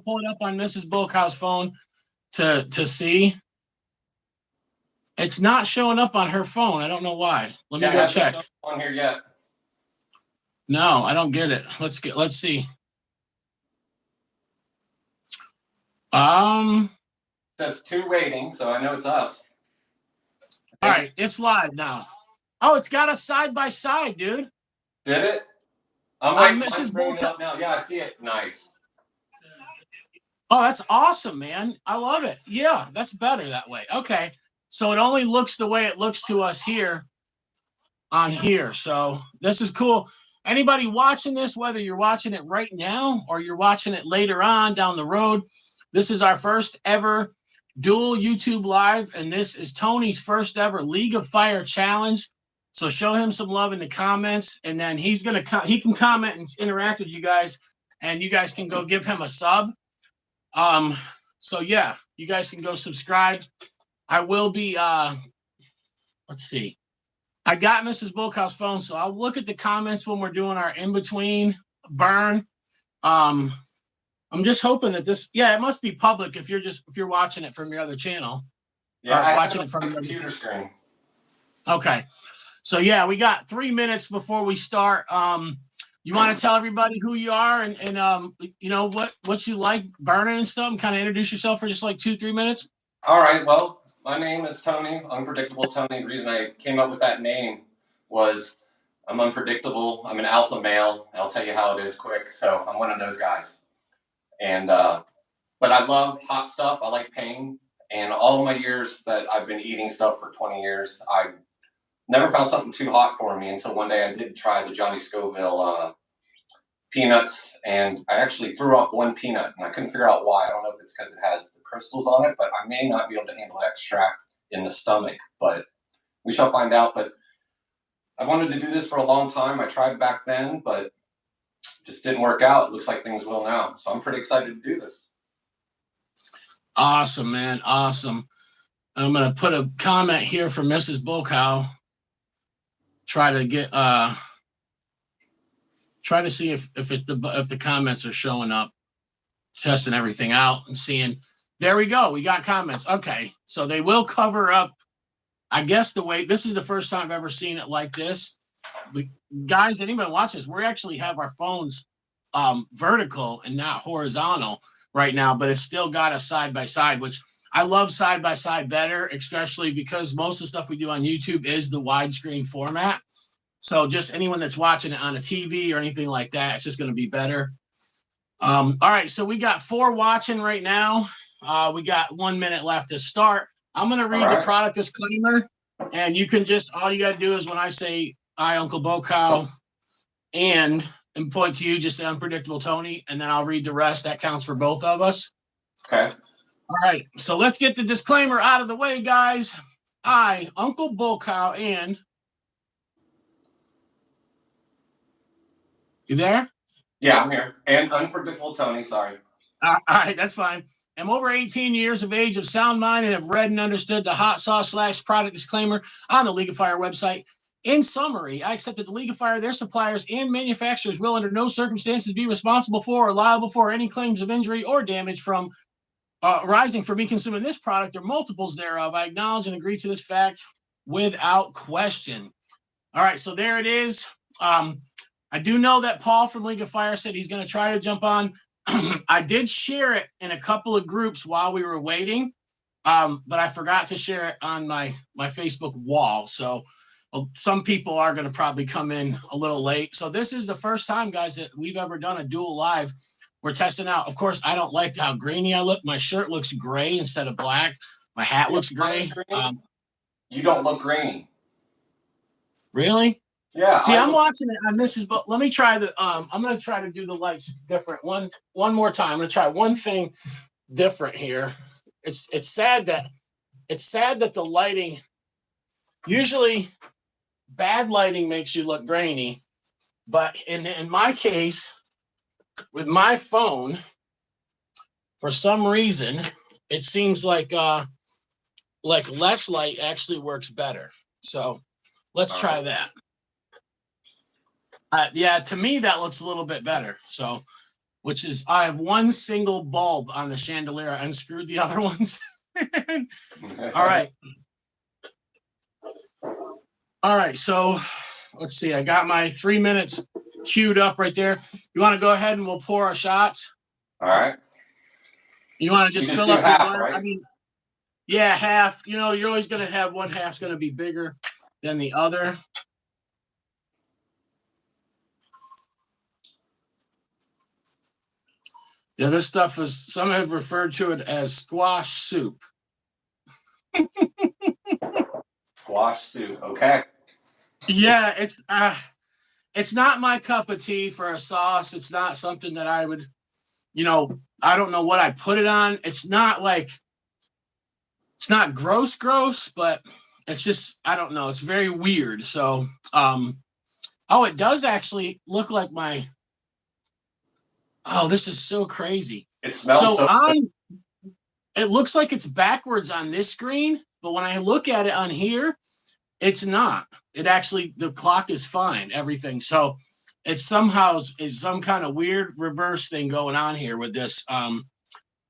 pull it up on Mrs. Bulkow's phone to see. It's not showing up on her phone. I don't know why. Let me go check. On here yet? No, I don't get it. Let's see. It says 2 waiting, so I know it's us. All right, it's live now. Oh, it's got a side by side, dude. Did it? I'm bringing it up now. Yeah, I see it. Nice. Oh, that's awesome, man. I love it. Yeah, that's better that way. Okay. So it only looks the way it looks to us here on here. So this is cool. Anybody watching this, whether you're watching it right now or you're watching it later on down the road, this is our first ever dual YouTube live, and this is Tony's first ever League of Fire challenge. So show him some love in the comments, and then he can comment and interact with you guys, and you guys can go give him a sub. So yeah, you guys can go subscribe. I will be let's see. I got Mrs. Bulkow's phone, so I'll look at the comments when we're doing our in-between burn. I'm just hoping that this, it must be public if you're watching it from your other channel. Yeah, watching it from your computer screen. Okay. So yeah, we got 3 minutes before we start. You want to tell everybody who you are and you know what you like burning and stuff, and kind of introduce yourself for just like 2-3 minutes? All right. Well, my name is Tony, Unpredictable Tony. The reason I came up with that name was I'm unpredictable. I'm an alpha male. I'll tell you how it is quick. So I'm one of those guys. And but I love hot stuff. I like pain. And all my years that I've been eating stuff for 20 years, I never found something too hot for me until one day I did try the Johnny Scoville peanuts, and I actually threw up one peanut, and I couldn't figure out why. I don't know if it's because it has the crystals on it, but I may not be able to handle extract in the stomach, but we shall find out. But I wanted to do this for a long time. I tried back then, but just didn't work out. It looks like things will now. So I'm pretty excited to do this. Awesome, man. Awesome. I'm going to put a comment here for Mrs. Bulkow. Try to get try to see if the comments are showing up, testing everything out and seeing. There we go. We got comments. Okay. So they will cover up, I guess, the way. This is the first time I've ever seen it like this. Guys, anybody watch this, we actually have our phones vertical and not horizontal right now, but it's still got a side-by-side, which I love side-by-side better, especially because most of the stuff we do on YouTube is the widescreen format. So just anyone that's watching it on a TV or anything like that, it's just going to be better. All right, so we got 4 watching right now. We got 1 minute left to start. I'm going to read the product disclaimer, and you can just, all you got to do is when I say, "I, Uncle Bulkow," and point to you, just say "Unpredictable Tony," and then I'll read the rest. That counts for both of us. Okay. All right, so let's get the disclaimer out of the way, guys. I, Uncle Bulkow, and... You there? Yeah, I'm here. And Unpredictable Tony, sorry. All right, that's fine. I'm over 18 years of age, of sound mind, and have read and understood the hot sauce / product disclaimer on the League of Fire website. In summary, I accept that the League of Fire, their suppliers, and manufacturers will under no circumstances be responsible for or liable for any claims of injury or damage from arising from me consuming this product or multiples thereof. I acknowledge and agree to this fact without question. All right, so there it is. I do know that Paul from League of Fire said he's going to try to jump on. I did share it in a couple of groups while we were waiting, but I forgot to share it on my Facebook wall. So some people are going to probably come in a little late. So this is the first time, guys, that we've ever done a dual live. We're testing out. Of course, I don't like how grainy I look. My shirt looks gray instead of black. My hat looks gray. You don't look grainy. Really? Yeah. See, I'm watching it on Mrs. But let me try the. I'm going to try to do the lights different. One more time. I'm going to try one thing different here. It's sad that the lighting. Usually, bad lighting makes you look grainy, but in my case, with my phone, for some reason, it seems like less light actually works better. So let's try that. Yeah, to me, that looks a little bit better. So which is I have one single bulb on the chandelier. I unscrewed the other ones. All right. All right. So let's see. I got my 3 minutes queued up right there. You want to go ahead and we'll pour our shots? All right. You want to just fill up half, your glass? right? I mean, yeah, half. You know, you're always going to have one half's going to be bigger than the other. Yeah, this stuff is, some have referred to it as squash soup. Squash soup. Okay. Yeah, it's not my cup of tea for a sauce. It's not something that I would, I don't know what I'd put it on. It's not gross, but it's just, I don't know. It's very weird. So, it does actually look like this is so crazy. It smells so good. It looks like it's backwards on this screen, but when I look at it on here, it's not. It actually, the clock is fine, everything. So it somehow is some kind of weird reverse thing going on here with this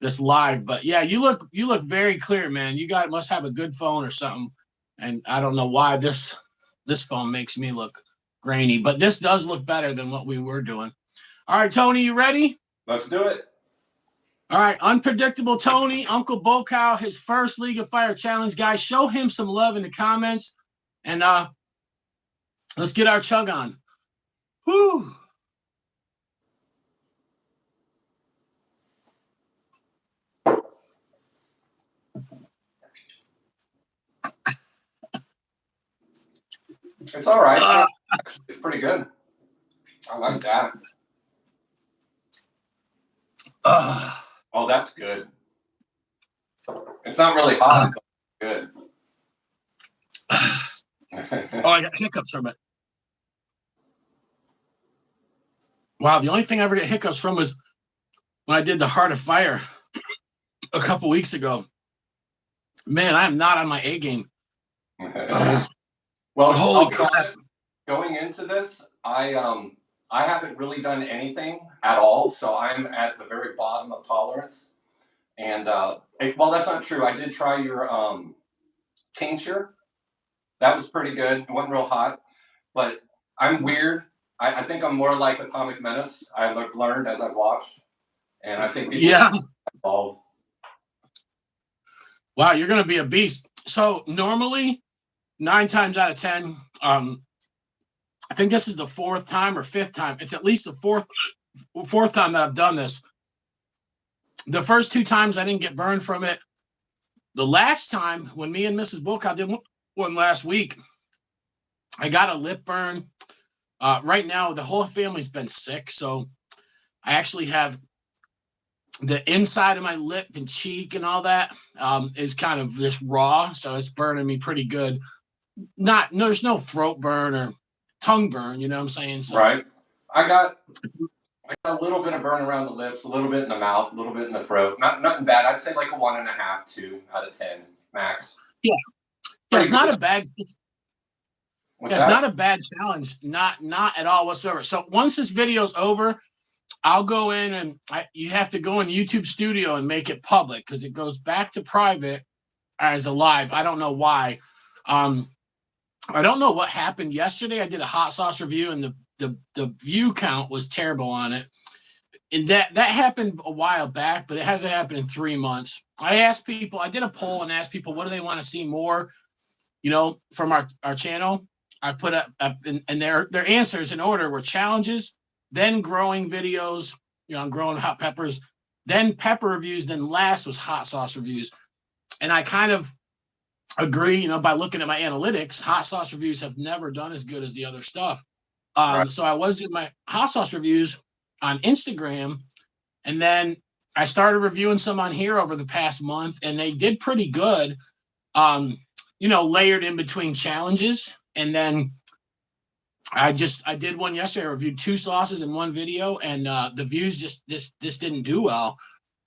this live. But yeah, you look very clear, man. You must have a good phone or something. And I don't know why this phone makes me look grainy, but this does look better than what we were doing. All right, Tony, you ready? Let's do it. All right, Unpredictable Tony, Uncle Bocow, his first League of Fire challenge. Guys, show him some love in the comments. And let's get our chug on. Whew. It's all right. It's pretty good. I like that. Oh, that's good. It's not really hot, but good. I got hiccups from it. Wow, the only thing I ever get hiccups from was when I did the Heart of Fire a couple weeks ago. Man, I am not on my A game. Well, holy crap. Honest, going into this, I haven't really done anything at all, so I'm at the very bottom of tolerance. And well, that's not true. I did try your tincture. That was pretty good. It wasn't real hot, but I'm weird. I think I'm more like Atomic Menace. I've learned as I've watched, and I think people involved. Wow, you're going to be a beast. So normally, 9 times out of 10, I think this is the 4th time or 5th time. It's at least the fourth time that I've done this. The first 2 times I didn't get burned from it. The last time, when me and Mrs. Bocow did one last week, I got a lip burn. Right now, the whole family's been sick, so I actually have the inside of my lip and cheek and all that is kind of just raw, so it's burning me pretty good. There's no throat burn or tongue burn, you know what I'm saying? So, right. I got a little bit of burn around the lips, a little bit in the mouth, a little bit in the throat. Nothing bad. I'd say like a 1.5, 2 out of 10 max. Yeah, it's not a bad. It's not a bad challenge, not at all whatsoever. So once this video's over, I'll go in and you have to go in YouTube Studio and make it public because it goes back to private as a live. I don't know why. I don't know what happened yesterday. I did a hot sauce review and the view count was terrible on it. And that happened a while back, but it hasn't happened in 3 months. I asked people, I did a poll and asked people, what do they want to see more, from our channel? I put up and their answers in order were challenges, then growing videos, I'm growing hot peppers, then pepper reviews, then last was hot sauce reviews. And I kind of agree, by looking at my analytics, hot sauce reviews have never done as good as the other stuff. Right. So I was doing my hot sauce reviews on Instagram, and then I started reviewing some on here over the past month, and they did pretty good, layered in between challenges. And then I did one yesterday. I reviewed 2 sauces in one video, and the views just didn't do well.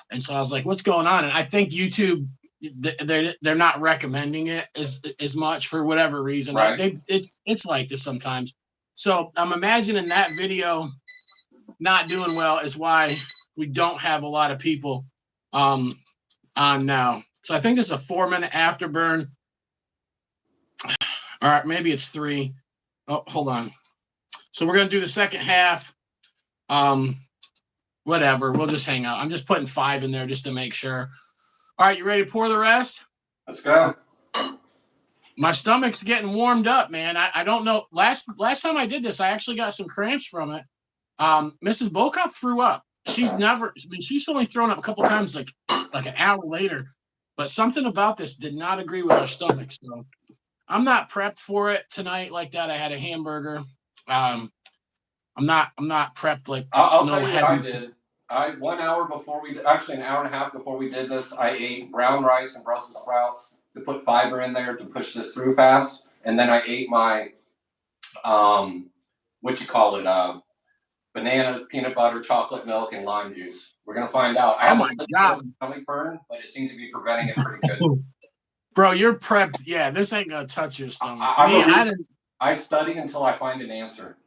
And so I was like, what's going on? And I think YouTube, they're not recommending it as much for whatever reason. Right. It's like this sometimes. So I'm imagining that video not doing well is why we don't have a lot of people on now. So I think this is a 4-minute afterburn. All right, maybe it's 3. Oh, hold on. So we're going to do the second half. Whatever. We'll just hang out. I'm just putting 5 in there just to make sure. All right, you ready to pour the rest? Let's go. My stomach's getting warmed up, man. I don't know. Last time I did this, I actually got some cramps from it. Mrs. Bokoff threw up. She's only thrown up a couple times, like an hour later. But something about this did not agree with our stomach. So I'm not prepped for it tonight like that. I had a hamburger. I'm not prepped like. I'll tell you what I did. 1 hour before actually an hour and a half before we did this, I ate brown rice and Brussels sprouts to put fiber in there to push this through fast. And then I ate my, bananas, peanut butter, chocolate milk, and lime juice. We're going to find out. I have a little bit of stomach burn, but it seems to be preventing it pretty good. Bro, you're prepped. Yeah, this ain't going to touch your stomach. I study until I find an answer.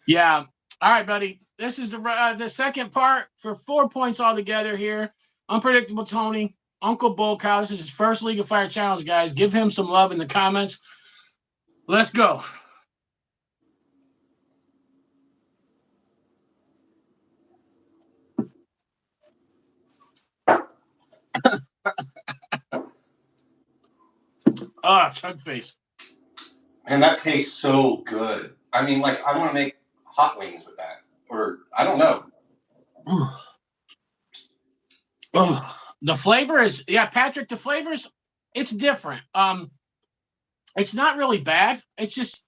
Yeah. All right, buddy. This is the second part for 4 points altogether here. Unpredictable Tony, Uncle Bullcow. This is his first League of Fire challenge, guys. Give him some love in the comments. Let's go. Chug face. And that tastes so good. I mean, like, I want to make hot wings with that. Or, I don't know. The flavor is, Patrick, the flavors, it's different. It's not really bad. It's just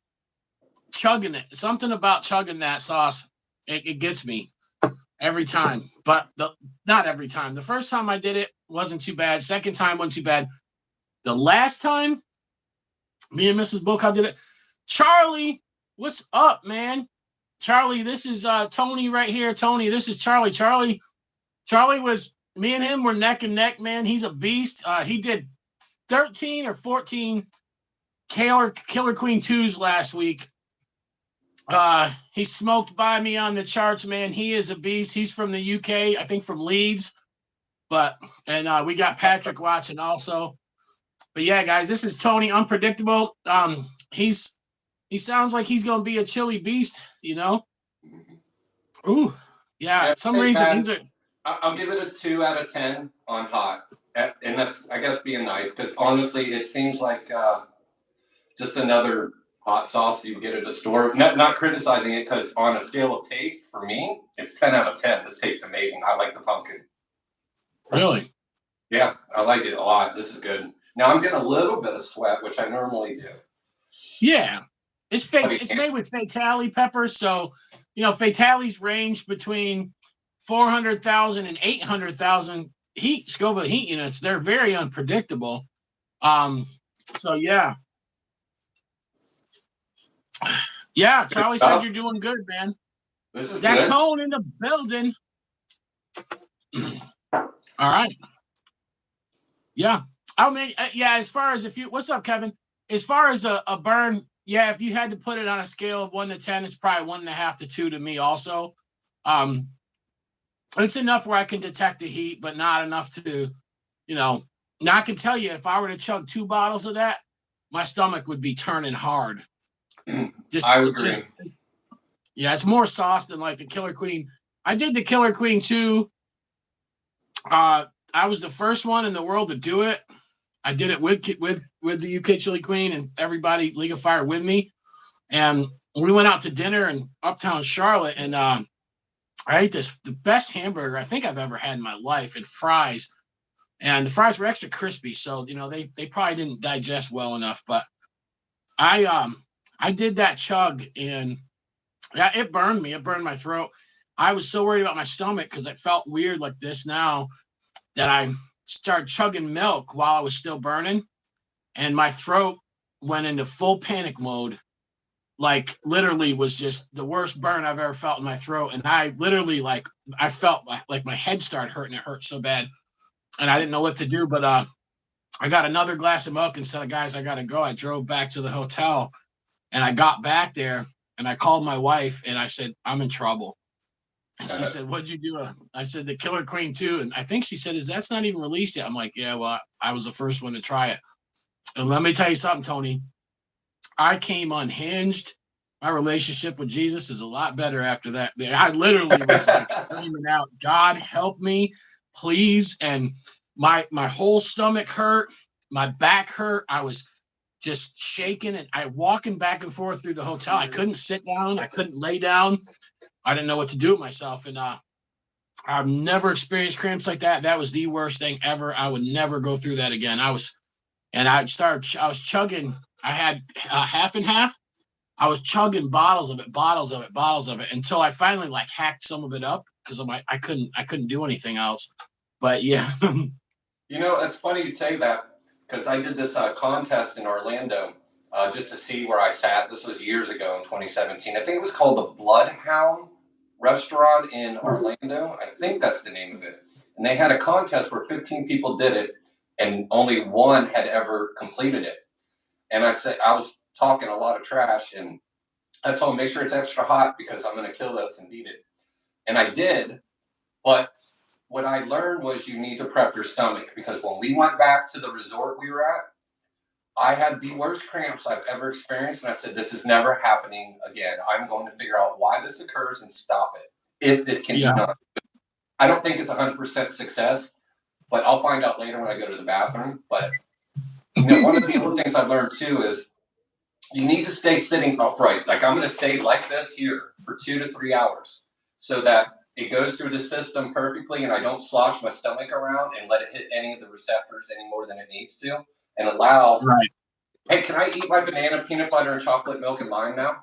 chugging it. Something about chugging that sauce, it gets me every time. But not every time. The first time I did it wasn't too bad. Second time wasn't too bad. The last time me and Mrs. Bookhouse did it, Charlie, what's up, man? Charlie, this is Tony right here. Tony, this is Charlie. Charlie was, me and him were neck and neck, man. He's a beast. He did 13 or 14 Killer Queen 2s last week. He smoked by me on the charts, man. He is a beast. He's from the UK, I think from Leeds. And we got Patrick watching also. But yeah, guys, this is Tony, Unpredictable. He sounds like he's gonna be a chili beast, you know. Ooh, yeah. Some reason I'll give it a 2 out of 10 on hot, and that's, I guess, being nice, because honestly, it seems like just another hot sauce you get at a store. Not criticizing it, because on a scale of taste, for me, it's 10 out of 10. This tastes amazing. I like the pumpkin. Really? Yeah, I like it a lot. This is good. Now I'm getting a little bit of sweat, which I normally do. Yeah, it's fake. It's made with Fatale peppers, so Fatales range between 400,000 and 800,000 Scoville heat units. They're very unpredictable. So yeah. Yeah, Charlie said you're doing good, man. This is that good. Cone in the building. All right. Yeah. I mean, as far as what's up, Kevin? As far as a burn, if you had to put it on a scale of 1 to 10, it's probably 1.5 to 2 to me also. It's enough where I can detect the heat, but not enough to, now I can tell you if I were to chug 2 bottles of that, my stomach would be turning hard. I would agree. It's more sauce than like the Killer Queen. I did the Killer Queen 2. I was the first one in the world to do it. I did it with the UK Chili Queen and everybody League of Fire with me. And we went out to dinner in uptown Charlotte, and I ate the best hamburger I think I've ever had in my life, and fries. And the fries were extra crispy, so they probably didn't digest well enough. But I did that chug, and it burned me. It burned my throat. I was so worried about my stomach because it felt weird like this now that I started chugging milk while I was still burning, and my throat went into full panic mode. Like literally was just the worst burn I've ever felt in my throat. And I literally I felt like my head started hurting. It hurt so bad. And I didn't know what to do, but I got another glass of milk and said, guys, I got to go. I drove back to the hotel, and I got back there and I called my wife and I said, I'm in trouble. She said, "What'd you do?" I said, "The Killer Queen 2." And I think she said, "That's not even released yet?" I'm like, "Yeah, well, I was the first one to try it." And let me tell you something, Tony. I came unhinged. My relationship with Jesus is a lot better after that. I literally was like screaming out, "God help me, please!" And my whole stomach hurt, my back hurt. I was just shaking and I walking back and forth through the hotel. I couldn't sit down. I couldn't lay down. I didn't know what to do with myself. And I've never experienced cramps like that. That was the worst thing ever. I would never go through that again. I was chugging. I had half and half. I was chugging bottles of it until I finally like hacked some of it up because I couldn't do anything else. But yeah. You know, it's funny you say that because I did this contest in Orlando just to see where I sat. This was years ago in 2017. I think it was called the Bloodhound Restaurant in Orlando. I think that's the name of it. And they had a contest where 15 people did it, and only one had ever completed it. And I was talking a lot of trash, and I told him, make sure it's extra hot because I'm going to kill this and beat it. And I did, but what I learned was you need to prep your stomach because when we went back to the resort we were at, I had the worst cramps I've ever experienced. And I said, this is never happening again. I'm going to figure out why this occurs and stop it if it can be done. I don't think it's 100% success, but I'll find out later when I go to the bathroom. But one of the other things I learned too is you need to stay sitting upright. Like I'm going to stay like this here for 2 to 3 hours so that it goes through the system perfectly and I don't slosh my stomach around and let it hit any of the receptors any more than it needs to and allow. Right. Hey, can I eat my banana, peanut butter, and chocolate milk and lime now?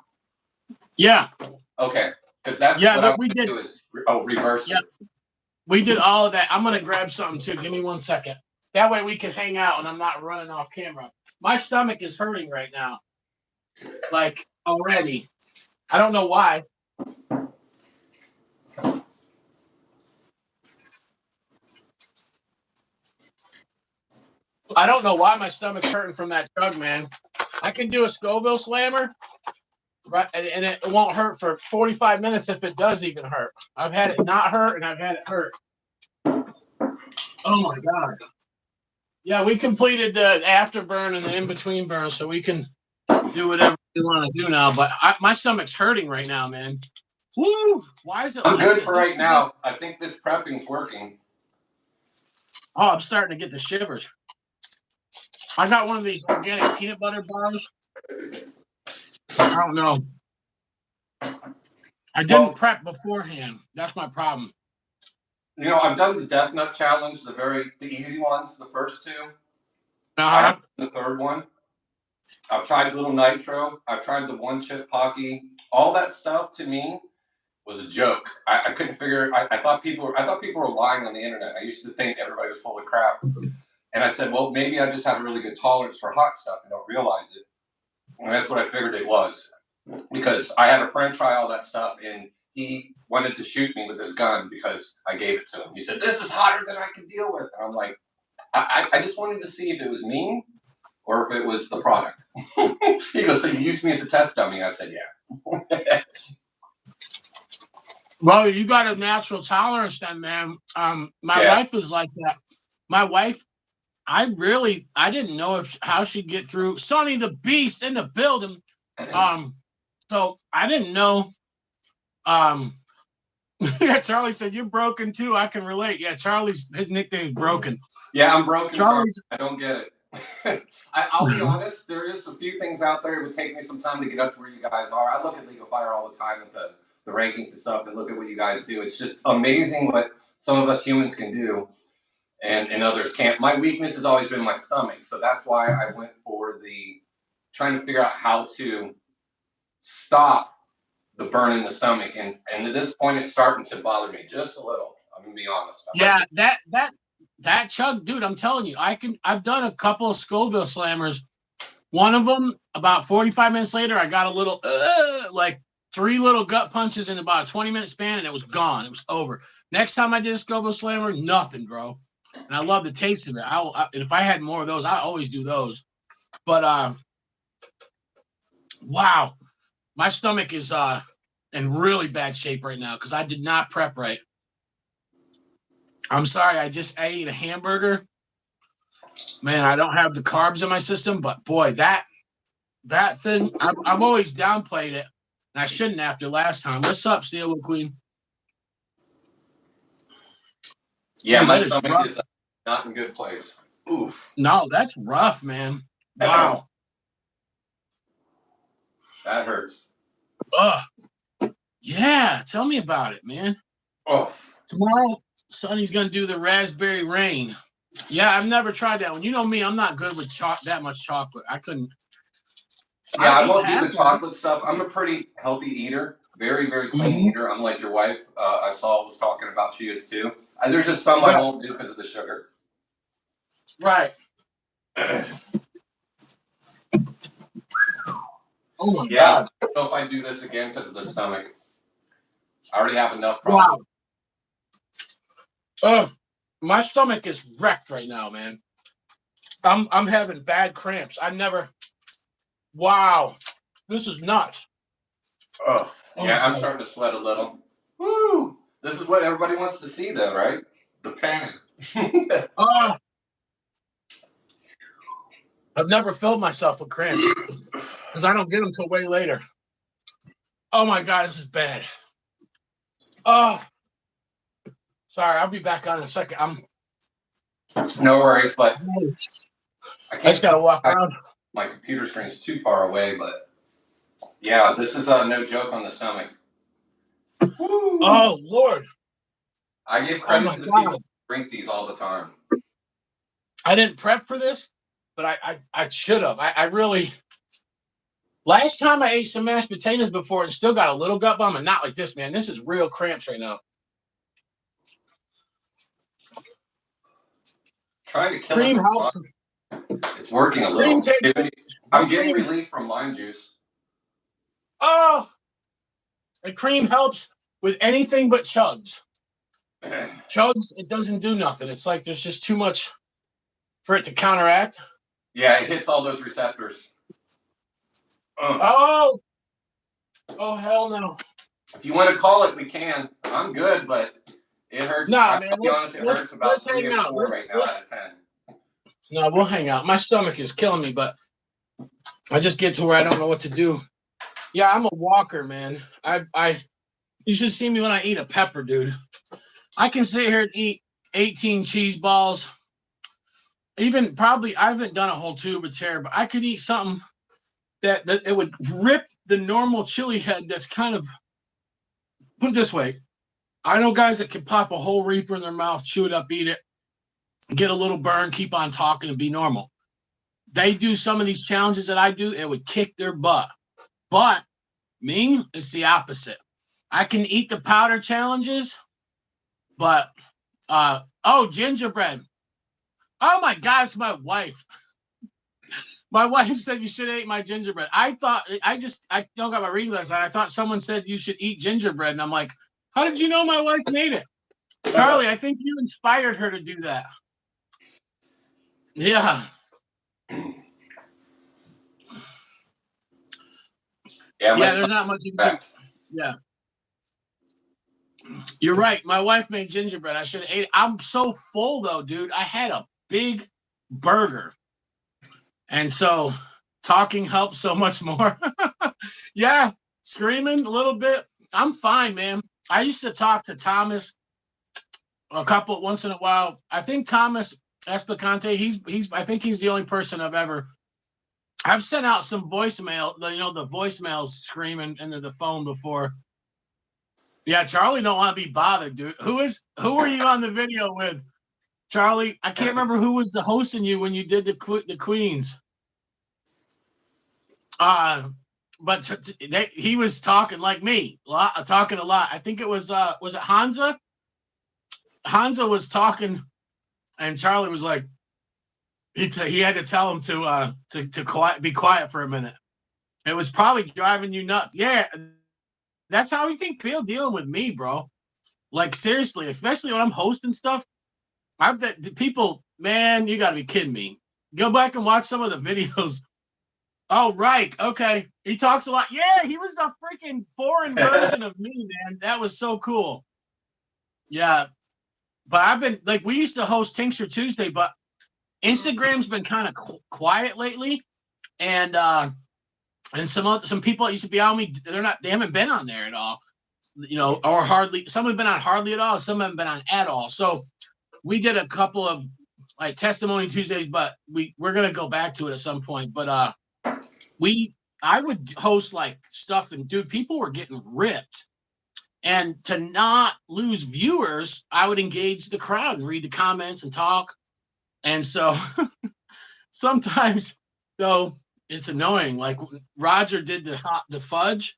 Yeah. Okay. Because that's what I want to do is reverse it. We did all of that. I'm going to grab something too. Give me 1 second. That way we can hang out and I'm not running off camera. My stomach is hurting right now. Like already. I don't know why. I don't know why my stomach's hurting from that Chug, man. I can do a Scoville slammer, right, and it won't hurt for 45 minutes if it does even hurt. I've had it not hurt, and I've had it hurt. Oh, my God. Yeah, we completed the afterburn and the in-between burn, so we can do whatever we want to do now. But my stomach's hurting right now, man. Woo! Why is it I'm like good this? for right now. I think this prepping's working. Oh, I'm starting to get the shivers. I got one of these organic peanut butter bars. I don't know. I didn't prep beforehand. That's my problem. I've done the Death Nut Challenge, the easy ones, the first two. I have the third one. I've tried Little Nitro. I've tried the One Chip Pocky. All that stuff to me was a joke. I couldn't figure. I thought people were lying on the internet. I used to think everybody was full of crap. And I said, well, maybe I just have a really good tolerance for hot stuff and don't realize it. And that's what I figured it was. Because I had a friend try all that stuff, and he wanted to shoot me with his gun because I gave it to him. He said, this is hotter than I can deal with. And I'm like, I just wanted to see if it was me or if it was the product. He goes, so you used me as a test dummy? I said, yeah. Well, you got a natural tolerance then, man. My wife is like that. My wife, I didn't know how she'd get through. Sonny the Beast in the building. So I didn't know. Yeah, Charlie said you're broken too. I can relate. Yeah, his nickname is Broken. Yeah, I'm broken. Charlie, I don't get it. I'll be honest. There is a few things out there. It would take me some time to get up to where you guys are. I look at League of Fire all the time at the rankings and stuff, and look at what you guys do. It's just amazing what some of us humans can do, and others can't. My weakness has always been my stomach, so that's why I went for trying to figure out how to stop the burn in the stomach, and at this point it's starting to bother me just a little. I'm gonna be honest. That Chug, dude, I'm telling you, I've done a couple of Scoville slammers. One of them, about 45 minutes later, I got a little like 3 little gut punches in about a 20-minute span, and it was gone. It was over. Next time I did a Scoville slammer, nothing, bro. And I love the taste of it. If I had more of those, I always do those. But wow. My stomach is in really bad shape right now because I did not prep right. I'm sorry, I ate a hamburger. Man, I don't have the carbs in my system, but boy, that thing, I've always downplayed it, and I shouldn't after last time. What's up, Steelwood Queen? Yeah, Ooh, my that is stomach rough. is not in good place. Oof. No, that's rough, man. Wow. That hurts. Ugh. Yeah, tell me about it, man. Oh. Tomorrow, Sonny's gonna do the raspberry rain. Yeah, I've never tried that one. You know me, I'm not good with that much chocolate. I couldn't. Yeah, I won't do half the of it. chocolate stuff. I'm a pretty healthy eater, very, very clean eater. I'm like your wife. I saw was talking about she is too. There's just some I won't do because of the sugar. Right. Oh my Yeah, God. I don't know if I do this again because of the stomach. I already have enough problems. Wow. My stomach is wrecked right now, man. I'm having bad cramps. I never. Wow, this is nuts. Oh, yeah, I'm starting to sweat a little. Woo! This is what everybody wants to see, though, right? The pain. I've never filled myself with cramps because I don't get them till way later. Oh my God, this is bad. Oh, sorry, I'll be back on in a second. No worries, but I just gotta walk around. My computer screen is too far away, but yeah, this is no joke on the stomach. Woo. Oh Lord! I give credit to the people who drink these all the time. I didn't prep for this, but I should have. I really. Last time I ate some mashed potatoes before and still got a little gut bump, and not like this, man. This is real cramps right now. Trying to kill cream helps. It's working a little. I'm getting relief from lime juice. Oh, the cream helps with anything but chugs. Chugs, it doesn't do nothing. It's like there's just too much for it to counteract. Yeah, it hits all those receptors. Oh hell no! If you want to call it, we can. I'm good, but it hurts. Nah, man. It hurts about 3 or 4 right now out of 10. No, we'll hang out. My stomach is killing me, but I just get to where I don't know what to do. Yeah, I'm a walker, man. You should see me when I eat a pepper, dude. I can sit here and eat 18 cheese balls. Even probably, I haven't done a whole tube of tear, but I could eat something that it would rip the normal chili head that's kind of, put it this way. I know guys that can pop a whole Reaper in their mouth, chew it up, eat it, get a little burn, keep on talking, and be normal. They do some of these challenges that I do, it would kick their butt. But me, it's the opposite. I can eat the powder challenges, but gingerbread. Oh my God, it's my wife. My wife said you should eat my gingerbread. I don't got my reading last night. I thought someone said you should eat gingerbread, and I'm like, how did you know my wife made it? Charlie, I think you inspired her to do that. Yeah. Yeah, there's not much you can do. Yeah. You're right. My wife made gingerbread. I should have ate it. I'm so full, though, dude. I had a big burger. And so talking helps so much more. Yeah, screaming a little bit. I'm fine, man. I used to talk to Thomas once in a while. I think Thomas Esplicante, I think he's the only person I've sent out some voicemail, the voicemails screaming into the phone before. Yeah, Charlie don't want to be bothered, dude. Who were you on the video with? Charlie, I can't remember who was hosting you when you did the Queens. But he was talking like me, talking a lot. I think it was it Hansa? Hansa was talking, and Charlie was like, he had to tell him to be quiet for a minute. It was probably driving you nuts. Yeah, that's how you think people dealing with me, bro. Like seriously, especially when I'm hosting stuff. The people, man, you gotta be kidding me. Go back and watch some of the videos. Oh, right. Okay. He talks a lot. Yeah, he was the freaking foreign version of me, man. That was so cool. Yeah. But I've been like, we used to host Tincture Tuesday, but Instagram's been kind of quiet lately. And some people that used to be on me, they haven't been on there at all, or hardly. Some have been on hardly at all, and some haven't been on at all. So we did a couple of like testimony Tuesdays, but we're gonna go back to it at some point. But I would host like stuff, and dude, people were getting ripped. And to not lose viewers, I would engage the crowd and read the comments and talk. And so sometimes, though, it's annoying. Like Roger did the fudge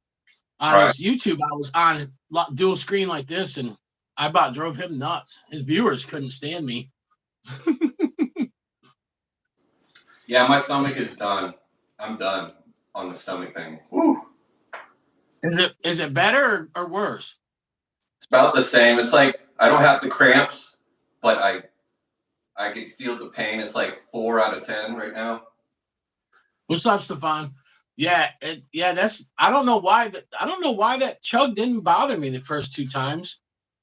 on his YouTube. I was on dual screen like this, and I about drove him nuts. His viewers couldn't stand me. Yeah, my stomach is done. I'm done on the stomach thing. Woo. Is it better or worse? It's about the same. It's like I don't have the cramps, but I can feel the pain. It's like 4 out of 10 right now. What's up, Stefan? Yeah, that's I don't know why that chug didn't bother me the first 2 times.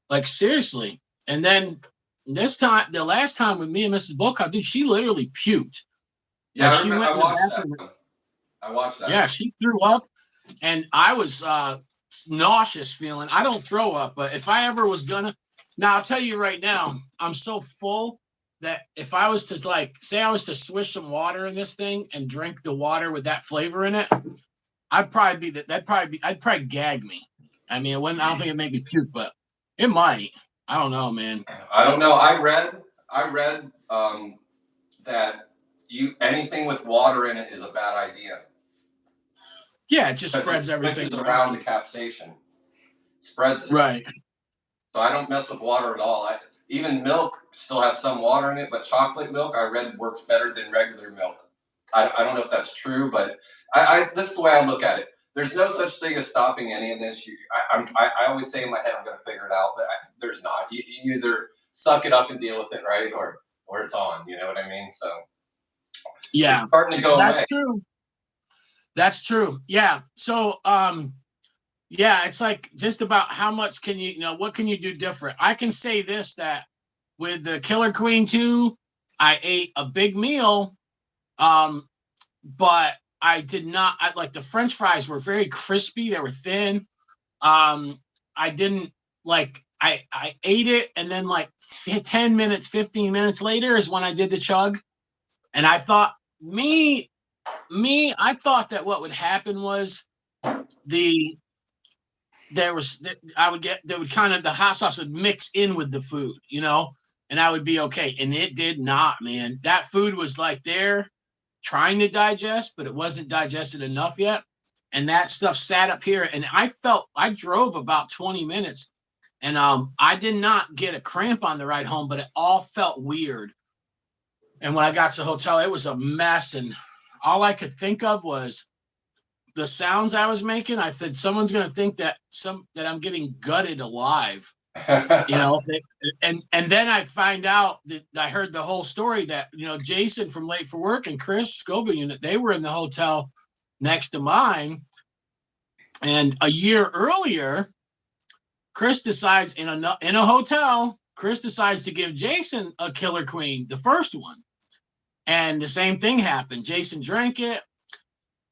Like seriously. And then the last time with me and Mrs. Bulcock, dude, she literally puked. Yeah, like I watched that. I watched that. Yeah, she threw up, and I was nauseous feeling. I don't throw up, but if I ever was gonna, now I'll tell you right now, I'm so full that if I was to say I was to swish some water in this thing and drink the water with that flavor in it, I'd probably gag me. I mean, I don't think it'd make me puke, but it might. I don't know, man. I don't know. I read that anything with water in it is a bad idea. Yeah, it just spreads everything around the capsaicin. Spreads it. Right. So I don't mess with water at all. Even milk still has some water in it, but chocolate milk I read works better than regular milk. I don't know if that's true, but this is the way I look at it. There's no such thing as stopping any of this. I always say in my head I'm going to figure it out, but there's not. You either suck it up and deal with it, right, or it's on. You know what I mean? So yeah, it's starting to go that's away. True. That's true. Yeah. So yeah, it's like just about how much can what can you do different? I can say this, that with the Killer Queen 2, I ate a big meal, but I did not. Like the French fries were very crispy; they were thin. I didn't like. I ate it, and then like 10 minutes, 15 minutes later is when I did the chug, and I thought I thought that what would happen was the hot sauce would mix in with the food, and I would be okay. And it did not, man. That food was like there trying to digest, but it wasn't digested enough yet. And that stuff sat up here, and I drove about 20 minutes, and I did not get a cramp on the ride home, but it all felt weird. And when I got to the hotel, it was a mess, and all I could think of was the sounds I was making. I said, someone's going to think that I'm getting gutted alive, and then I find out that I heard the whole story that, Jason from Late for Work and Chris Scoville unit, they were in the hotel next to mine. And a year earlier, Chris decides in a hotel, Chris decides to give Jason a Killer Queen, the first one. And the same thing happened. Jason drank it,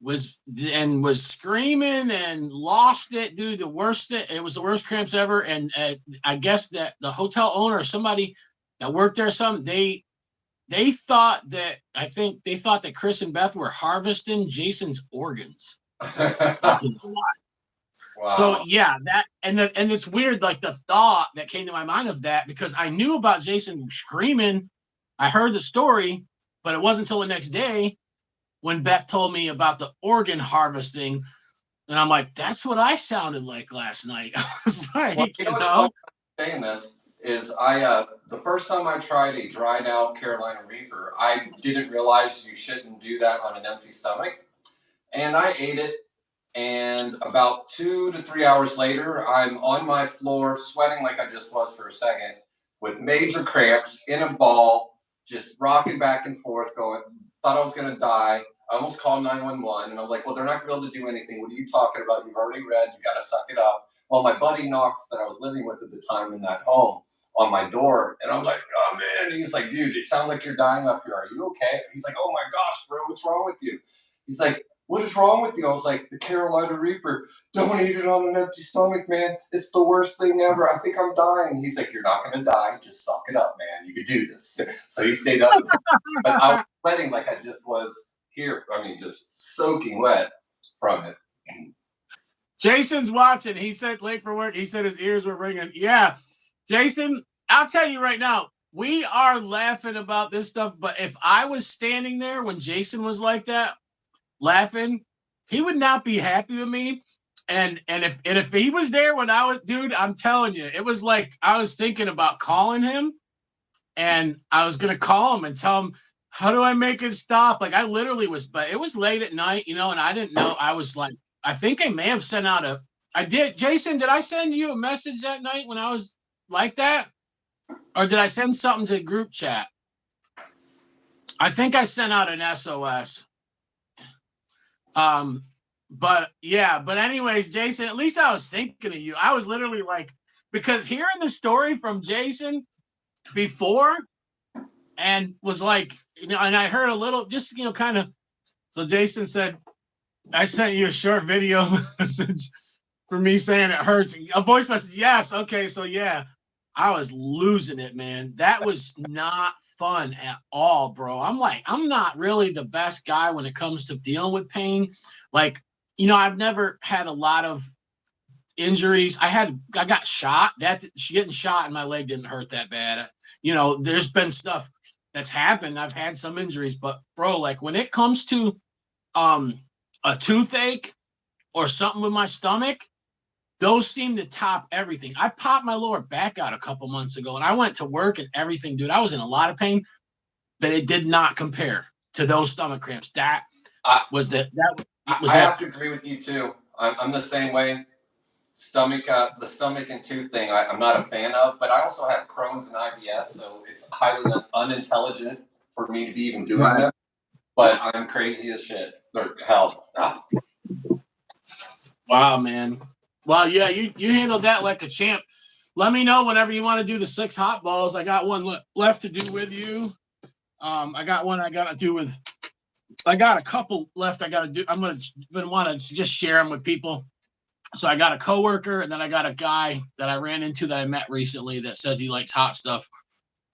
was screaming and lost it, dude. It was the worst cramps ever. And I guess that the hotel owner or somebody that worked there, they thought that Chris and Beth were harvesting Jason's organs. Wow. So yeah, and it's weird, like the thought that came to my mind of that, because I knew about Jason screaming. I heard the story, but it wasn't until the next day when Beth told me about the organ harvesting, and I'm like, that's what I sounded like last night. I was like, saying this is the first time I tried a dried out Carolina Reaper, I didn't realize you shouldn't do that on an empty stomach, and I ate it. And about 2 to 3 hours later, I'm on my floor, sweating like I just was for a second, with major cramps in a ball. just rocking back and forth, going, thought I was going to die. I almost called 911, and I'm like, well, they're not going to be able to do anything. What are you talking about? You've already read. You got to suck it up. Well, my buddy knocks that I was living with at the time in that home on my door, and I'm like, oh, man. And he's like, dude, it sounds like you're dying up here. Are you okay? He's like, oh, my gosh, bro, what's wrong with you? He's like, what is wrong with you? I was like, the Carolina Reaper. Don't eat it on an empty stomach, man. It's the worst thing ever. I think I'm dying. He's like, you're not going to die. Just suck it up, man. You can do this. So he stayed up with me. But I was sweating like I just was here. I mean, just soaking wet from it. Jason's watching. He said late for work. He said his ears were ringing. Yeah. Jason, I'll tell you right now, we are laughing about this stuff. But if I was standing there when Jason was like that, laughing, he would not be happy with me. And if he was there when I was, dude, I'm telling you, it was like I was thinking about calling him, and I was gonna call him and tell him, how do I make it stop? Like I literally was, but it was late at night, and I didn't know. I was like, I think I may have sent out I did. Jason, did I send you a message that night when I was like that? Or did I send something to group chat? I think I sent out an SOS. But anyways, Jason, at least I was thinking of you. I was literally like, because hearing the story from Jason before and was like, and I heard a little, just, kind of, so Jason said, I sent you a short video message for me saying it hurts. A voice message. Yes. Okay. So yeah, I was losing it, man. That was not fun at all, bro. I'm like, I'm not really the best guy when it comes to dealing with pain. Like, I've never had a lot of injuries. I got shot. Getting shot in my leg didn't hurt that bad. There's been stuff that's happened. I've had some injuries, but bro, like when it comes to a toothache or something with my stomach, those seem to top everything. I popped my lower back out a couple months ago, and I went to work and everything, dude. I was in a lot of pain, but it did not compare to those stomach cramps. I have to agree with you too. I'm the same way. The stomach and tooth thing, I'm not a fan of. But I also have Crohn's and IBS, so it's highly unintelligent for me to be even doing this. But I'm crazy as shit. Or hell. Wow, man. Well, yeah, you handled that like a champ. Let me know whenever you want to do the 6 hot balls. I got one left to do with you. I got one I got to do with. I got a couple left I got to do. I'm gonna want to just share them with people. So I got a coworker, and then I got a guy that I ran into that I met recently that says he likes hot stuff.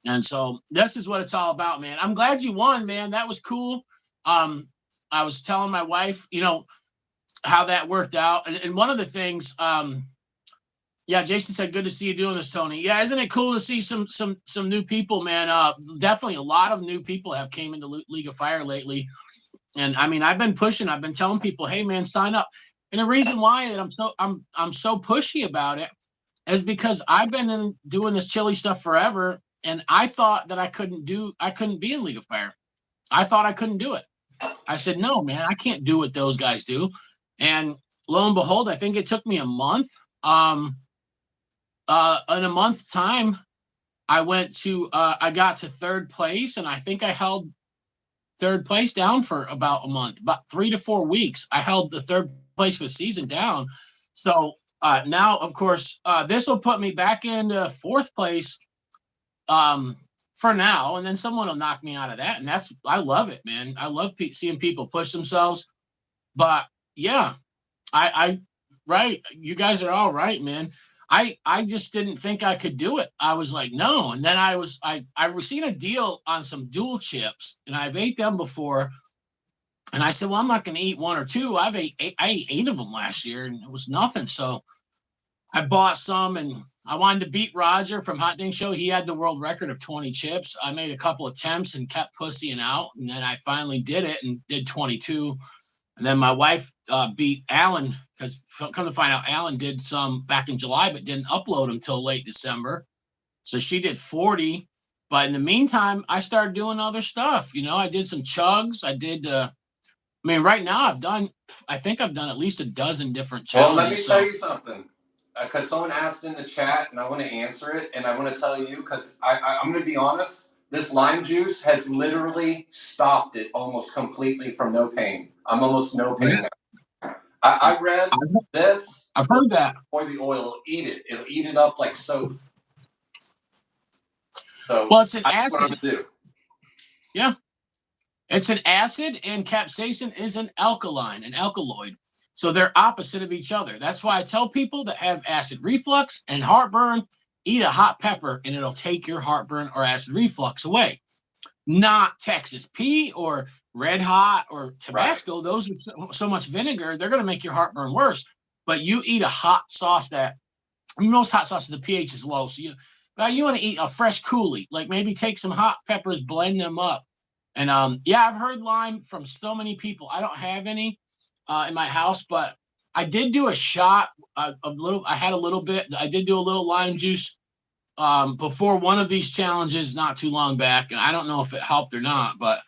And so this is what it's all about, man. I'm glad you won, man. That was cool. I was telling my wife, how that worked out. And one of the things, Jason said, good to see you doing this, Tony. Yeah, isn't it cool to see some new people, man? Definitely a lot of new people have came into League of Fire lately. And I mean, I've been pushing, I've been telling people, hey man, sign up. And the reason why that I'm so pushy about it is because I've been doing this chili stuff forever, and I thought that I couldn't be in League of Fire. I thought I couldn't do it. I said, no, man, I can't do what those guys do. And lo and behold, I think it took me a month. In a month's time, I got to 3rd place, and I think I held 3rd place down for about a month, about 3 to 4 weeks. I held the 3rd place for the season down. So now, of course, this will put me back into 4th place for now, and then someone will knock me out of that. And I love it, man. I love seeing people push themselves. But yeah, right. You guys are all right, man. I just didn't think I could do it. I was like, no. And then I received a deal on some dual chips, and I've ate them before. And I said, well, I'm not going to eat 1 or 2. I ate 8 of them last year, and it was nothing. So I bought some, and I wanted to beat Roger from Hot Dang Show. He had the world record of 20 chips. I made a couple attempts and kept pussying out, and then I finally did it and did 22. And then my wife beat Alan, because come to find out, Alan did some back in July, but didn't upload until late December. So she did 40. But in the meantime, I started doing other stuff. I did some chugs. I did, right now I think I've done at least a dozen different challenges. Well, let me tell you something. Because someone asked in the chat, and I want to answer it, and I want to tell you, because I'm going to be honest, this lime juice has literally stopped it almost completely from no pain. I'm almost no pain now. I read this. I've heard that. Or the oil will eat it. It'll eat it up like soap. So Well, it's an that's what I'm acid. gonna do. Yeah. It's an acid, and capsaicin is an alkaline, an alkaloid. So they're opposite of each other. That's why I tell people that have acid reflux and heartburn, eat a hot pepper and it'll take your heartburn or acid reflux away. Not Texas pea or red hot or Tabasco. Right. Those are so much vinegar, they're going to make your heartburn worse. But you eat a hot sauce that, most hot sauces, the pH is low. So you want to eat a fresh coulis, like maybe take some hot peppers, blend them up. And yeah, I've heard lime from so many people. I don't have any in my house, but I did do a shot of little. I had a little bit. I did do a little lime juice before one of these challenges not too long back, and I don't know if it helped or not. But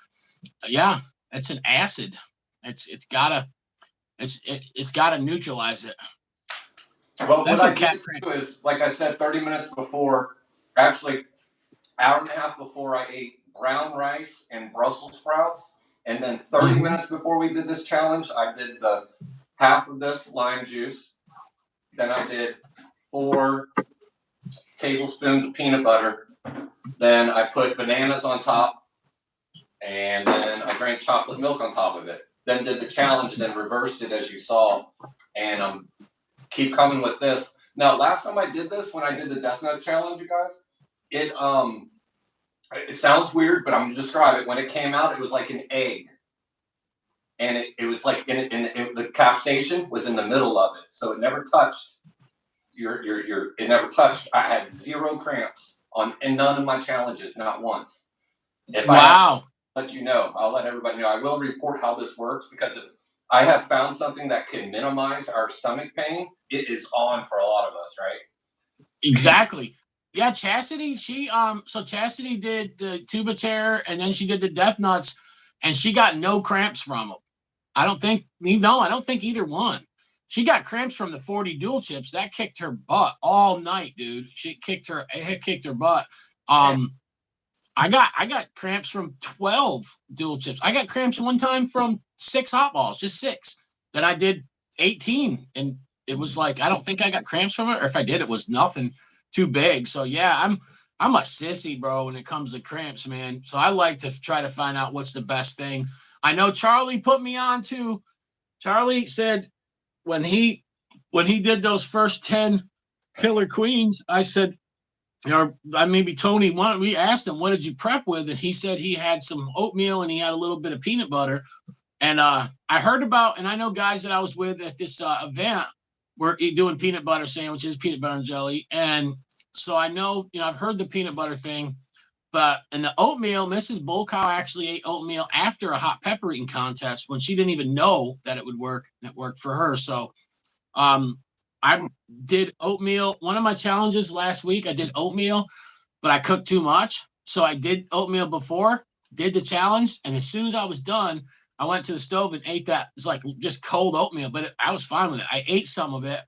yeah, it's an acid. It's gotta neutralize it. Well, what I did too is, like I said, 30 minutes before, actually, hour and a half before, I ate brown rice and Brussels sprouts. And then 30 minutes before we did this challenge, I did the half of this lime juice. Then I did 4 tablespoons of peanut butter. Then I put bananas on top. And then I drank chocolate milk on top of it. Then did the challenge, then reversed it as you saw. And keep coming with this. Now, last time I did this, when I did the Death Nut challenge, you guys, it sounds weird, but I'm going to describe it. When it came out, it was like an egg. And it was like the capsaicin was in the middle of it. So it never touched it never touched. I had 0 cramps in none of my challenges, not once. Wow. Let you know. I'll let everybody know. I will report how this works, because if I have found something that can minimize our stomach pain, it is on for a lot of us, right? Exactly. Yeah, Chastity, Chastity did the tuba tear, and then she did the Death Nuts, and she got no cramps from them. I don't think either one. She got cramps from the 40 dual chips. That kicked her butt all night, dude. It kicked her butt. I got cramps from 12 dual chips. I got cramps one time from 6 hot balls, just 6. Then I did 18, and it was like, I don't think I got cramps from it, or if I did, it was nothing too big. So yeah, I'm a sissy, bro, when it comes to cramps, man. So I like to try to find out what's the best thing. I know Charlie put me on to. Charlie said when he did those first 10 Killer Queens, I said, maybe Tony, we asked him, what did you prep with? And he said he had some oatmeal and he had a little bit of peanut butter. And I heard about, and I know guys that I was with at this event were doing peanut butter sandwiches, peanut butter and jelly. And so I know, I've heard the peanut butter thing, but in the oatmeal, Mrs. Bullcow actually ate oatmeal after a hot pepper eating contest when she didn't even know that it would work. And it worked for her. So I did oatmeal. One of my challenges last week, I did oatmeal, but I cooked too much. So I did oatmeal before, did the challenge. And as soon as I was done, I went to the stove and ate that. It's like just cold oatmeal, but I was fine with it. I ate some of it,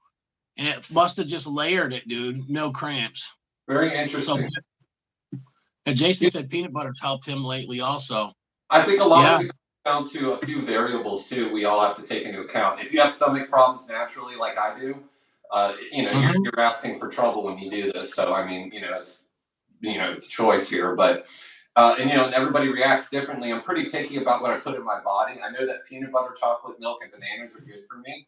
and it must have just layered it, dude. No cramps. Very interesting. So, and Jason said peanut butter's helped him lately also. I think a lot of it comes down to a few variables, too, we all have to take into account. If you have stomach problems naturally, like I do, you're asking for trouble when you do this. So, I mean, it's, choice here. But, and everybody reacts differently. I'm pretty picky about what I put in my body. I know that peanut butter, chocolate milk, and bananas are good for me.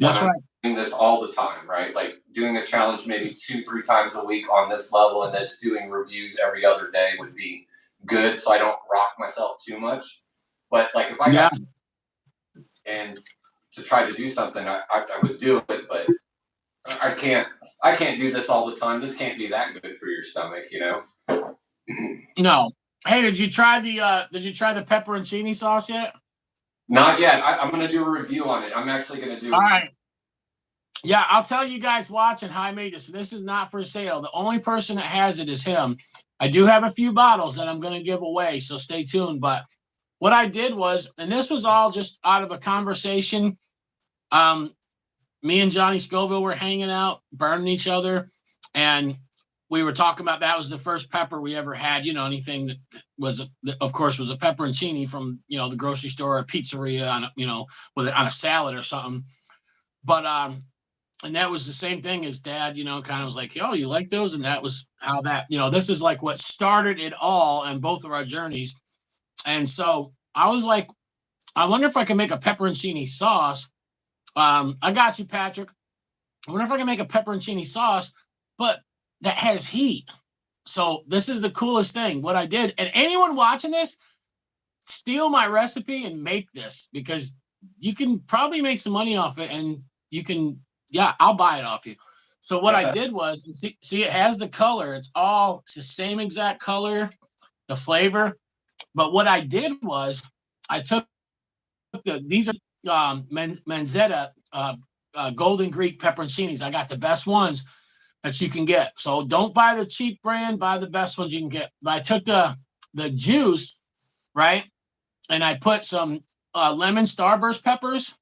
That's right. I'm doing this all the time, right? Like doing a challenge maybe 2-3 times a week on this level, and just doing reviews every other day would be good, so I don't rock myself too much. But like if I got and to try to do something, I would do it, but I can't do this all the time. This can't be that good for your stomach, No. Hey, did you try the pepperoncini sauce yet? Not yet. I'm going to do a review on it. I'm actually going to do. All right. Yeah, I'll tell you guys watching how I made this. This is not for sale. The only person that has it is him. I do have a few bottles that I'm going to give away, so stay tuned. But what I did was, and this was all just out of a conversation. Me and Johnny Scoville were hanging out, burning each other, and we were talking about that was the first pepper we ever had. Anything that was, of course, was a pepperoncini from the grocery store or pizzeria on on a salad or something. But and that was the same thing as Dad. Kind of was like, "Oh, you like those?" And that was how that. This is like what started it all and both of our journeys. And so I was like, I wonder if I can make a pepperoncini sauce. I got you, Patrick. I wonder if I can make a pepperoncini sauce, but that has heat. So this is the coolest thing. What I did, and anyone watching this, steal my recipe and make this because you can probably make some money off it, and you can, yeah, I'll buy it off you. So what I did was, see, it has the color. It's the same exact color, the flavor. But what I did was, I took these are Manzetta Golden Greek pepperoncinis. I got the best ones that you can get. So don't buy the cheap brand, buy the best ones you can get. But I took the juice, right? And I put some lemon starburst peppers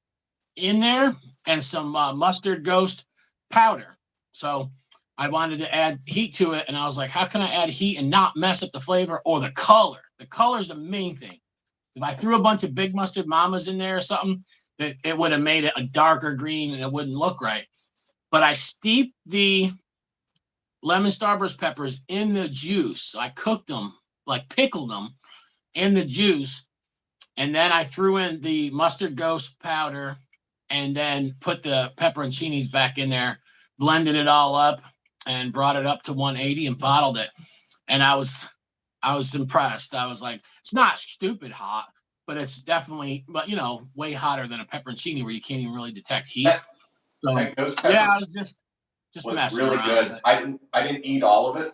in there and some mustard ghost powder. So I wanted to add heat to it. And I was like, how can I add heat and not mess up the flavor or the color? The color is the main thing. If I threw a bunch of big mustard mamas in there or something, it would have made it a darker green and it wouldn't look right. But I steeped the lemon starburst peppers in the juice. So I cooked them, like pickled them in the juice. And then I threw in the mustard ghost powder and then put the pepperoncinis back in there, blended it all up and brought it up to 180 and bottled it. And I was impressed. I was like, it's not stupid hot, but it's definitely, way hotter than a pepperoncini where you can't even really detect heat. So, yeah, I was just messing really around. Good. I didn't eat all of it,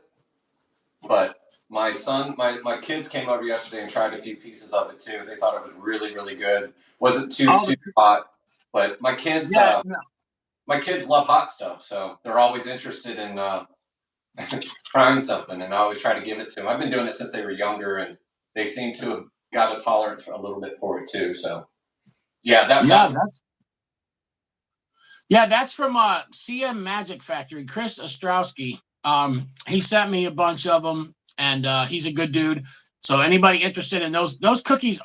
but my son, my kids came over yesterday and tried a few pieces of it too. They thought it was really, really good. Wasn't too hot, but my kids, my kids love hot stuff, so they're always interested in trying something, and I always try to give it to them. I've been doing it since they were younger, and they seem to have got a tolerance for a little bit for it too. So, yeah, that's from CM Magic Factory. Chris Ostrowski. He sent me a bunch of them, and he's a good dude. So anybody interested in those cookies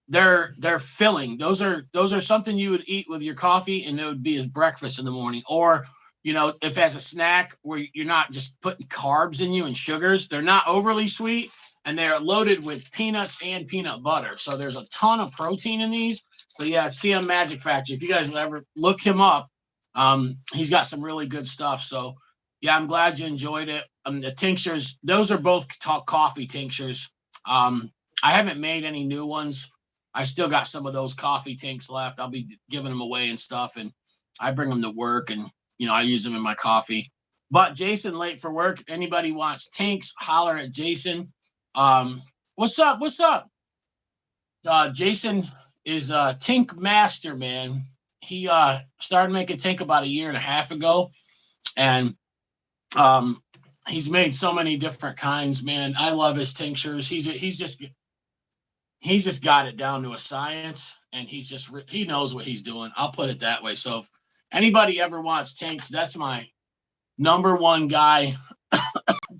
they're filling. Those are something you would eat with your coffee, and it would be as breakfast in the morning, or if as a snack where you're not just putting carbs in you and sugars. They're not overly sweet, and they're loaded with peanuts and peanut butter. So there's a ton of protein in these. So yeah, CM Magic Factory. If you guys ever look him up, he's got some really good stuff. So yeah, I'm glad you enjoyed it. The tinctures, those are both coffee tinctures. I haven't made any new ones. I still got some of those coffee tinks left. I'll be giving them away and stuff, and I bring them to work, and I use them in my coffee. But Jason late for work. Anybody wants tinks, holler at Jason. What's up? Jason is a tink master, man. He started making tink about 1.5 years ago, and he's made so many different kinds, man. I love his tinctures. He's just got it down to a science, and he knows what he's doing. I'll put it that way. So if anybody ever wants tinks, that's my number one guy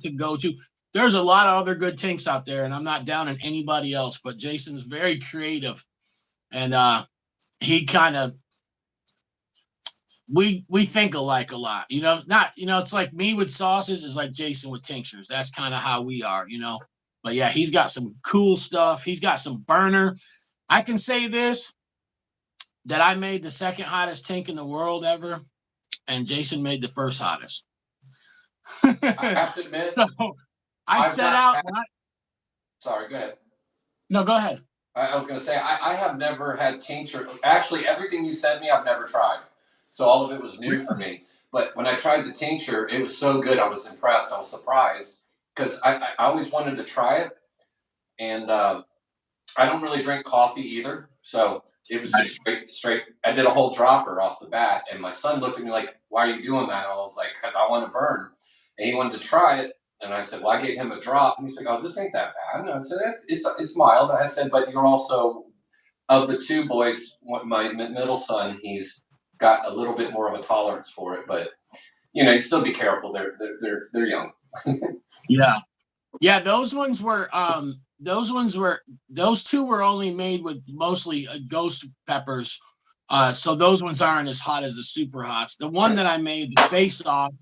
to go to. There's a lot of other good tinks out there, and I'm not down on anybody else, but Jason's very creative, and he kind of we think alike a lot. It's like me with sauces is like Jason with tinctures. That's kind of how we are, But yeah, he's got some cool stuff. He's got some burner. I can say this, that I made the second hottest tink in the world ever, and Jason made the first hottest. I have to admit. So Sorry, go ahead. No, go ahead. I was going to say, I have never had tincture. Actually, everything you sent me, I've never tried. So all of it was new for me. But when I tried the tincture, it was so good. I was impressed. I was surprised because I always wanted to try it. And I don't really drink coffee either. So it was just straight. I did a whole dropper off the bat. And my son looked at me like, why are you doing that? And I was like, because I want to burn. And he wanted to try it. And I said, well, I gave him a drop. And he's like, oh, this ain't that bad. And I said, it's mild. I said, but you're also, of the two boys, my middle son, he's got a little bit more of a tolerance for it. But you still be careful. They're young. Yeah. Yeah, those two were only made with mostly ghost peppers. So those ones aren't as hot as the super hots. The one that I made, the face off,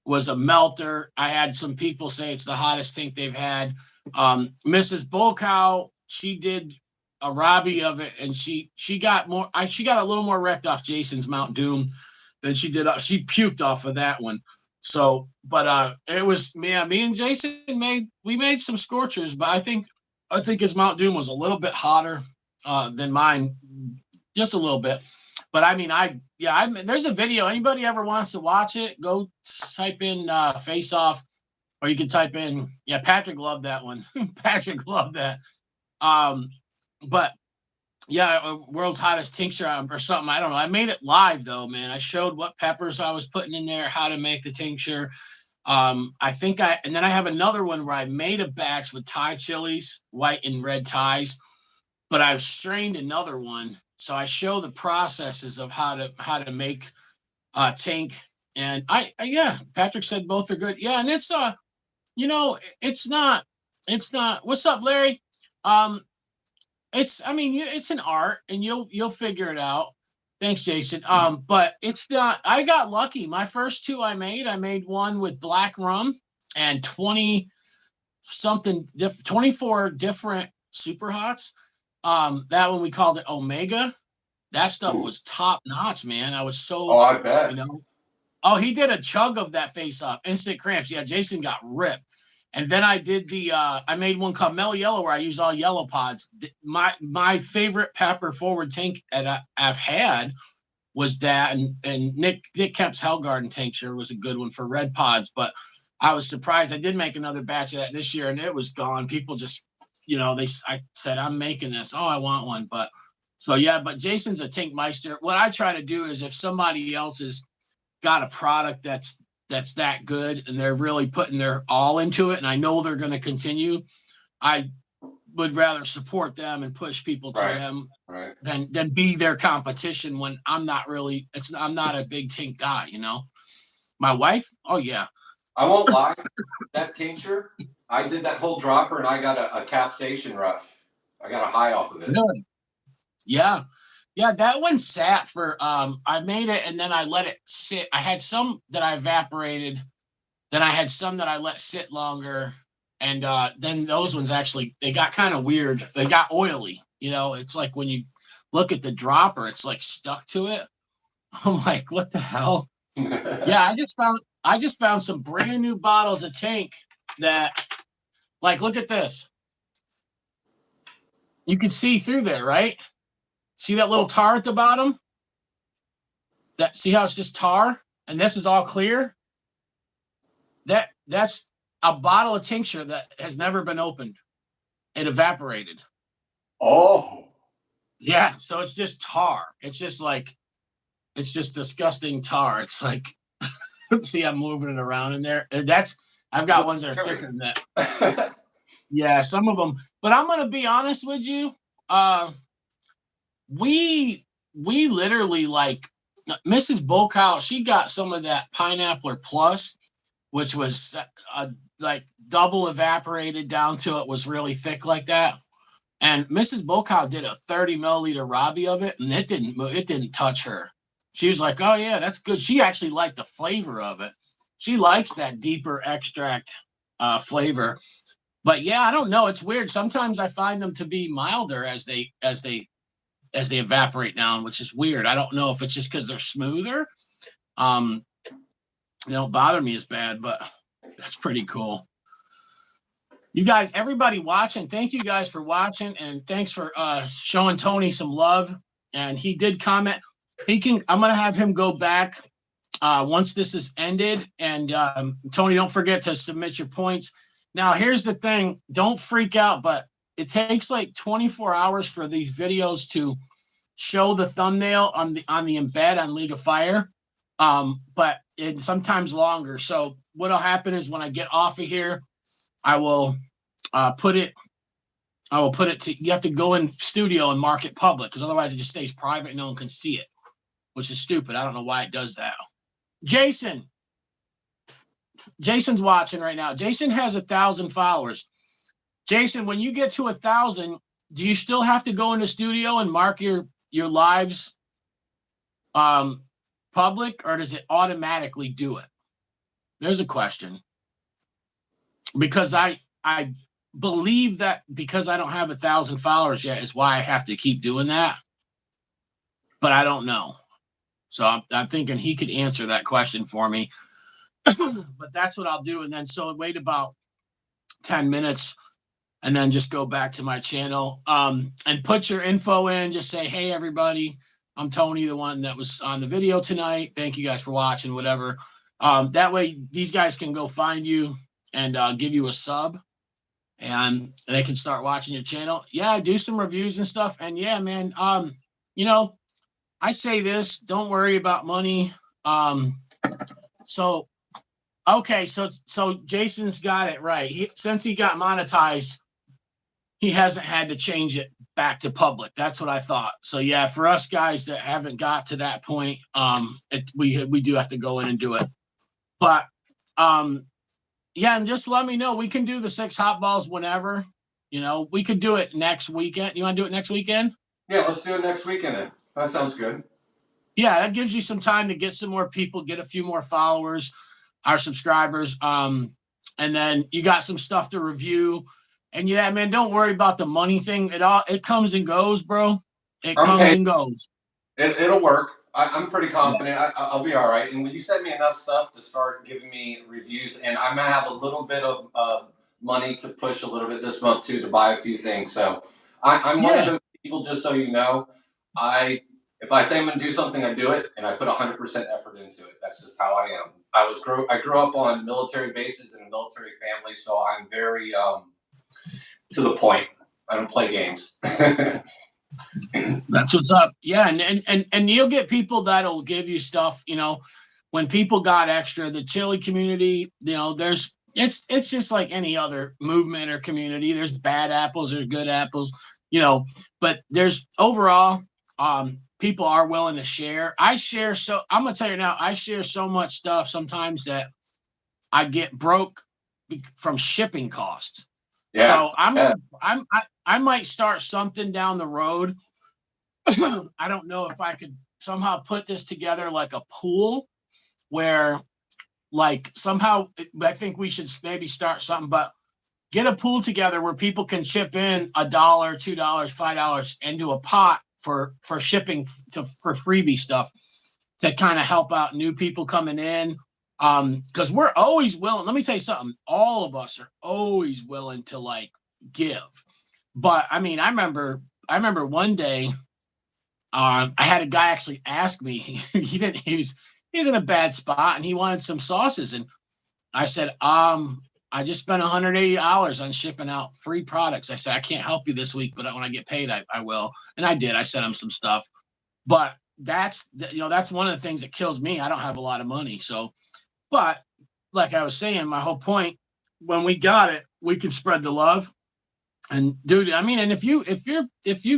was a melter. I had some people say it's the hottest tank they've had. Mrs. Bull Cow, she did a Robbie of it, and she got more. She got a little more wrecked off Jason's Mount Doom than she did. She puked off of that one. So, but it was me and Jason made some scorchers, but I think his Mount Doom was a little bit hotter than mine, just a little bit. But I mean, there's a video. Anybody ever wants to watch it, go type in face off, or you can type in, Patrick loved that one. Patrick loved that. But yeah, world's hottest tincture or something. I don't know. I made it live though, man. I showed what peppers I was putting in there, how to make the tincture. And then I have another one where I made a batch with Thai chilies, white and red Thais, but I've strained another one. So I show the processes of how to make tank. And Patrick said both are good. Yeah, and it's it's not what's up, Larry? It's an art, and you'll figure it out. Thanks, Jason. But it's not. I got lucky. My first two I made one with black rum and 24 different super hots. That one we called it Omega. That stuff was top notch, man. I was so. Oh, I bet. Oh, he did a chug of that face off. Instant cramps. Yeah, Jason got ripped. And then I did I made one called Mellow Yellow where I used all yellow pods. My favorite pepper forward tank that I've had was that. And Nick Kemp's Hell Garden tincture was a good one for red pods. But I was surprised. I did make another batch of that this year, and it was gone. People just, I said, I'm making this. Oh, I want one. But but Jason's a tank meister. What I try to do is if somebody else has got a product that's that good and they're really putting their all into it, and I know they're going to continue, I would rather support them and push people to them than be their competition when I'm not a big tank guy, My wife, oh yeah. I won't lie, that tincture, I did that whole dropper and I got a capsation rush. I got a high off of it. Really? Yeah. Yeah, that one sat for I made it and then I let it sit. I had some that I evaporated, then I had some that I let sit longer, and then those ones actually they got kind of weird. They got oily. It's like when you look at the dropper, it's like stuck to it. I'm like, what the hell? Yeah, I just found some brand new bottles of tank that, like, look at this. You can see through there, right? See that little tar at the bottom? See how it's just tar? And this is all clear? That's a bottle of tincture that has never been opened. It evaporated. Oh. Yeah, so it's just tar. It's just disgusting tar. It's like, see, I'm moving it around in there. I've got ones that are thicker than that. Yeah, some of them. But I'm going to be honest with you. We literally, like, Mrs. Bull Cow, she got some of that Pineapple Plus, which was like double evaporated down to it was really thick like that. And Mrs. Bull Cow did a 30 milliliter Robbie of it, and it didn't touch her. She was like, oh yeah, that's good. She actually liked the flavor of it. She likes that deeper extract flavor. But yeah, I don't know. It's weird. Sometimes I find them to be milder as they evaporate down, which is weird. I don't know if it's just because they're smoother. They don't bother me as bad, but that's pretty cool. You guys, everybody watching, thank you guys for watching, and thanks for showing Tony some love. And he did comment. I'm gonna have him go back once this is ended. And Tony, don't forget to submit your points. Now, here's the thing: don't freak out, but it takes like 24 hours for these videos to show the thumbnail on the embed on League of Fire, but it's sometimes longer. So what'll happen is when I get off of here, I will put it to, you have to go in studio and mark it public, because otherwise it just stays private and no one can see it, which is stupid. I don't know why it does that. Jason, Jason's watching right now. Jason has 1,000 followers. Jason, when you get to 1,000, do you still have to go in the studio and mark your lives public, or does it automatically do it? There's a question. Because I believe that because I don't have 1,000 followers yet is why I have to keep doing that. But I don't know. So I'm thinking he could answer that question for me. But that's what I'll do. And then so wait about 10 minutes and then just go back to my channel and put your info in. Just say, hey, everybody, I'm Tony, the one that was on the video tonight. Thank you guys for watching, whatever. That way these guys can go find you and give you a sub. And they can start watching your channel. Yeah, do some reviews and stuff. And yeah, man, you know, I say this, don't worry about money. So Jason's got it right. Since he got monetized, he hasn't had to change it back to public. That's what I thought. So yeah, for us guys that haven't got to that point, we do have to go in and do it. But yeah, and just let me know. We can do the 6 hot balls whenever. You know, we could do it next weekend. You want to do it next weekend? Yeah, let's do it next weekend then. That sounds good. Yeah, that gives you some time to get some more people, get a few more followers, our subscribers. And then you got some stuff to review. And yeah, man, don't worry about the money thing. It comes and goes, bro. It comes and goes. It'll work. I'm pretty confident. I'll be all right. And when you send me enough stuff to start giving me reviews, and I'm gonna have a little bit of money to push a little bit this month too to buy a few things. So I'm one of those people. Just so you know, if I say I'm gonna do something, I do it, and I put 100% effort into it. That's just how I am. I grew up on military bases in a military family, so I'm very to the point. I don't play games. That's what's up. Yeah, and you'll get people that'll give you stuff. You know, when people got extra, the chili community. You know, it's just like any other movement or community. There's bad apples, there's good apples. You know, but there's overall, people are willing to share. I'm gonna tell you now, I share so much stuff sometimes that I get broke from shipping costs. Yeah. So I might start something down the road. I don't know if I could somehow put this together like a pool where like somehow I think we should maybe start something, but get a pool together where people can chip in $1, $2, $5 into a pot for shipping for freebie stuff to kind of help out new people coming in. Because we're always willing. Let me tell you something. All of us are always willing to like give. But I mean, I remember one day, I had a guy actually ask me. He was in a bad spot and he wanted some sauces, and I said, I just spent $180 on shipping out free products. I said, I can't help you this week, but when I get paid, I will. And I did. I sent him some stuff. But that's one of the things that kills me. I don't have a lot of money, so. But like I was saying, my whole point, when we got it, we can spread the love. And dude, I mean, and if you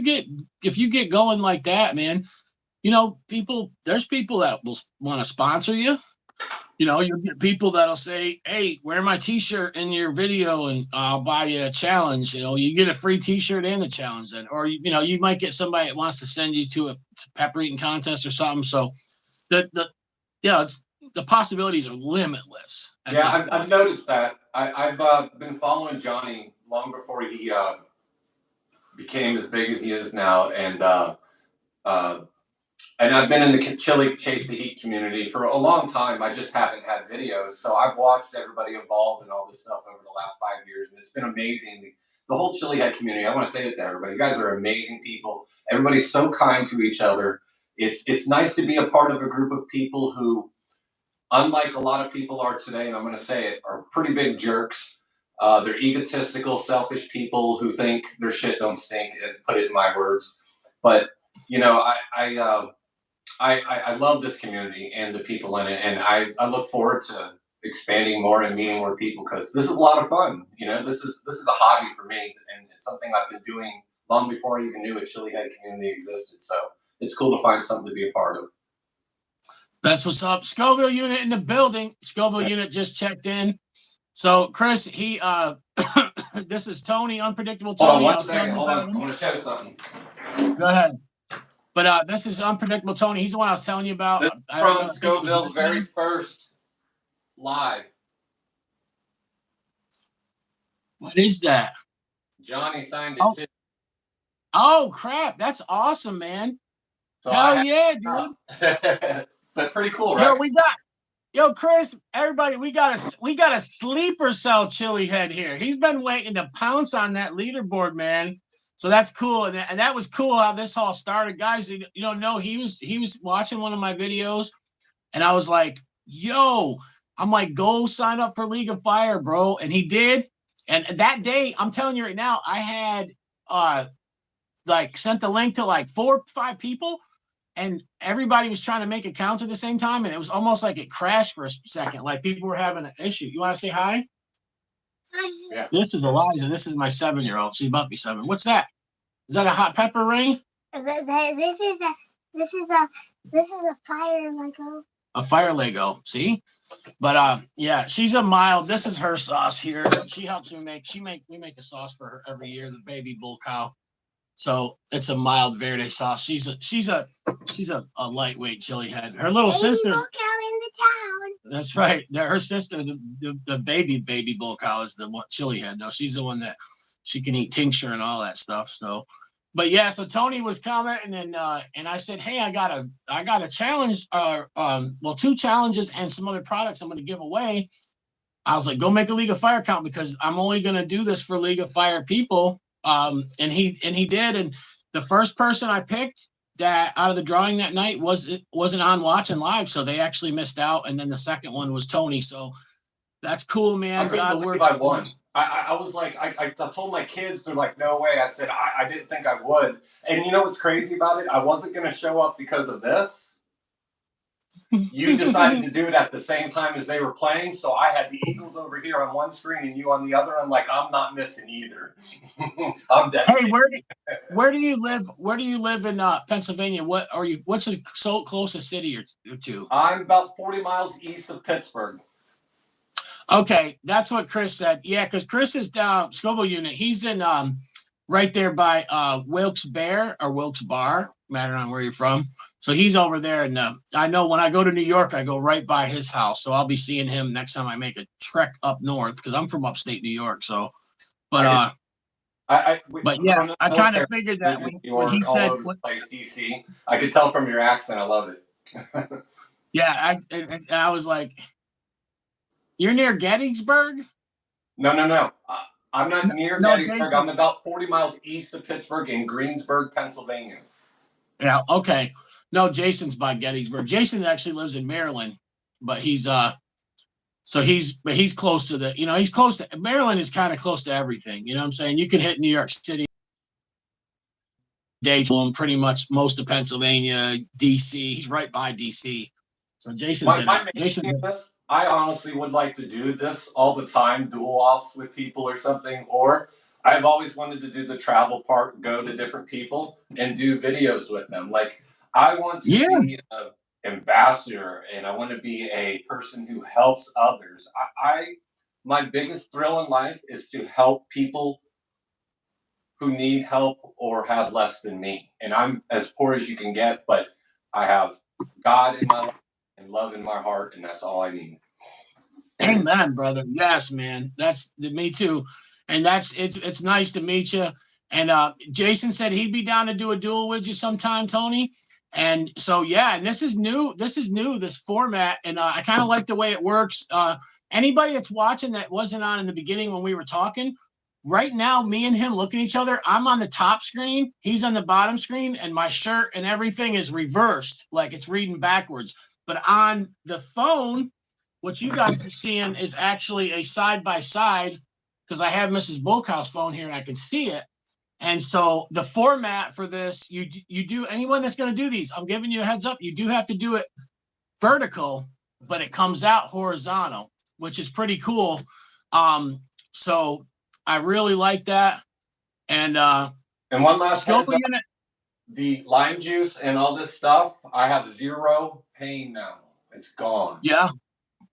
get going like that, man, you know, there's people that will want to sponsor you. You know, you'll get people that'll say, hey, wear my t-shirt in your video and I'll buy you a challenge. You know, you get a free t-shirt and a challenge then. Or, you know, you might get somebody that wants to send you to a pepper eating contest or something. So the possibilities are limitless. Yeah, I've noticed that. I've been following Johnny long before he became as big as he is now, and I've been in the chili chase the heat community for a long time. I just haven't had videos, so I've watched everybody involved in all this stuff over the last 5 years, and it's been amazing. The whole chili head community. I want to say it to everybody. You guys are amazing people. Everybody's so kind to each other. It's nice to be a part of a group of people who, unlike a lot of people are today, and I'm going to say it, are pretty big jerks. They're egotistical, selfish people who think their shit don't stink. Put it in my words, but you know, I love this community and the people in it, and I look forward to expanding more and meeting more people because this is a lot of fun. You know, this is a hobby for me, and it's something I've been doing long before I even knew a chili head community existed. So it's cool to find something to be a part of. That's what's up. Scoville unit in the building. Scoville unit just checked in. So Chris, he this is Tony, unpredictable Hold on Tony. I one was telling second. you Hold about on. I him. want to show something. Go ahead. But this is unpredictable Tony. He's the one I was telling you about. This is I don't know. from I think it was Scoville's very yesterday. first live. What is that? Johnny signed it too. Oh crap! That's awesome, man. So Hell yeah, dude. But pretty cool, right? Yo, Chris, everybody, we got a sleeper cell chili head here. He's been waiting to pounce on that leaderboard, man. So that's cool, and that was cool how this all started, guys. You don't know he was watching one of my videos, and I was like, "Yo," I'm like, "Go sign up for League of Fire, bro," and he did. And that day, I'm telling you right now, I had like sent the link to like 4 or 5 people. And everybody was trying to make accounts at the same time, and it was almost like it crashed for a second. Like people were having an issue. You want to say hi? Hi. Yeah. This is Elijah. This is my 7-year-old. She's about to be 7. What's that? Is that a hot pepper ring? This is a fire Lego. A fire Lego. See? But yeah, she's a mild. This is her sauce here. She helps me make. We make a sauce for her every year. The baby bull cow. So it's a mild verde sauce. She's a lightweight chili head. Her little sister. Bull cow in the town. That's right. Her sister, the baby bull cow, is the one chili head. Though she's the one that she can eat tincture and all that stuff. So, but yeah. So Tony was commenting, and I said, hey, I got a challenge. 2 challenges and some other products I'm going to give away. I was like, go make a League of Fire account because I'm only going to do this for League of Fire people. And he did, and the first person I picked that out of the drawing that night wasn't on watching live, so they actually missed out. And then the second one was Tony, so that's cool, man. I couldn't believe I won. I was like, I told my kids, they're like, no way. I said, I didn't think I would. And you know what's crazy about it? I wasn't going to show up because of this. You decided to do it at the same time as they were playing, so I had the Eagles over here on one screen and you on the other. I'm like, I'm not missing either. I'm dead. Hey, where do you live? Where do you live in Pennsylvania? What's the closest city or to? I'm about 40 miles east of Pittsburgh. Okay, that's what Chris said. Yeah, because Chris is down Scoville unit. He's in right there by Wilkes Bar, mattering on where you're from. So he's over there, and I know when I go to New York, I go right by his house. So I'll be seeing him next time I make a trek up north because I'm from upstate New York. So, but yeah, I kind of figured that when he said all over the place, DC, I could tell from your accent. I love it. Yeah, I was like, you're near Gettysburg? No. I'm not near Gettysburg. Jason. I'm about 40 miles east of Pittsburgh in Greensburg, Pennsylvania. Yeah, okay. No, Jason's by Gettysburg. Jason actually lives in Maryland, but he's close to he's close to Maryland is kind of close to everything. You know what I'm saying? You can hit New York City, Dayton, pretty much most of Pennsylvania, DC. He's right by DC. So Jason's I honestly would like to do this all the time, dual offs with people or something, or I've always wanted to do the travel part, go to different people and do videos with them. Like I want to be an ambassador and I want to be a person who helps others. My biggest thrill in life is to help people who need help or have less than me. And I'm as poor as you can get, but I have God in my life and love in my heart, and that's all I need. Amen, brother. Yes, man. That's me too. And it's nice to meet you. And Jason said he'd be down to do a duel with you sometime, Tony. And so yeah, and this is new, this format, and I kind of like the way it works. Anybody that's watching that wasn't on in the beginning when we were talking, right now, me and him look at each other. I'm on the top screen, he's on the bottom screen, and my shirt and everything is reversed, like it's reading backwards. But on the phone, what you guys are seeing is actually a side-by-side, because I have Mrs. Bulkhouse phone here and I can see it. And so the format for this, you do, anyone that's going to do these, I'm giving you a heads up, you do have to do it vertical, but it comes out horizontal, which is pretty cool. So I really like that. And one last thing, the lime juice and all this stuff, I have zero pain now. It's gone. Yeah.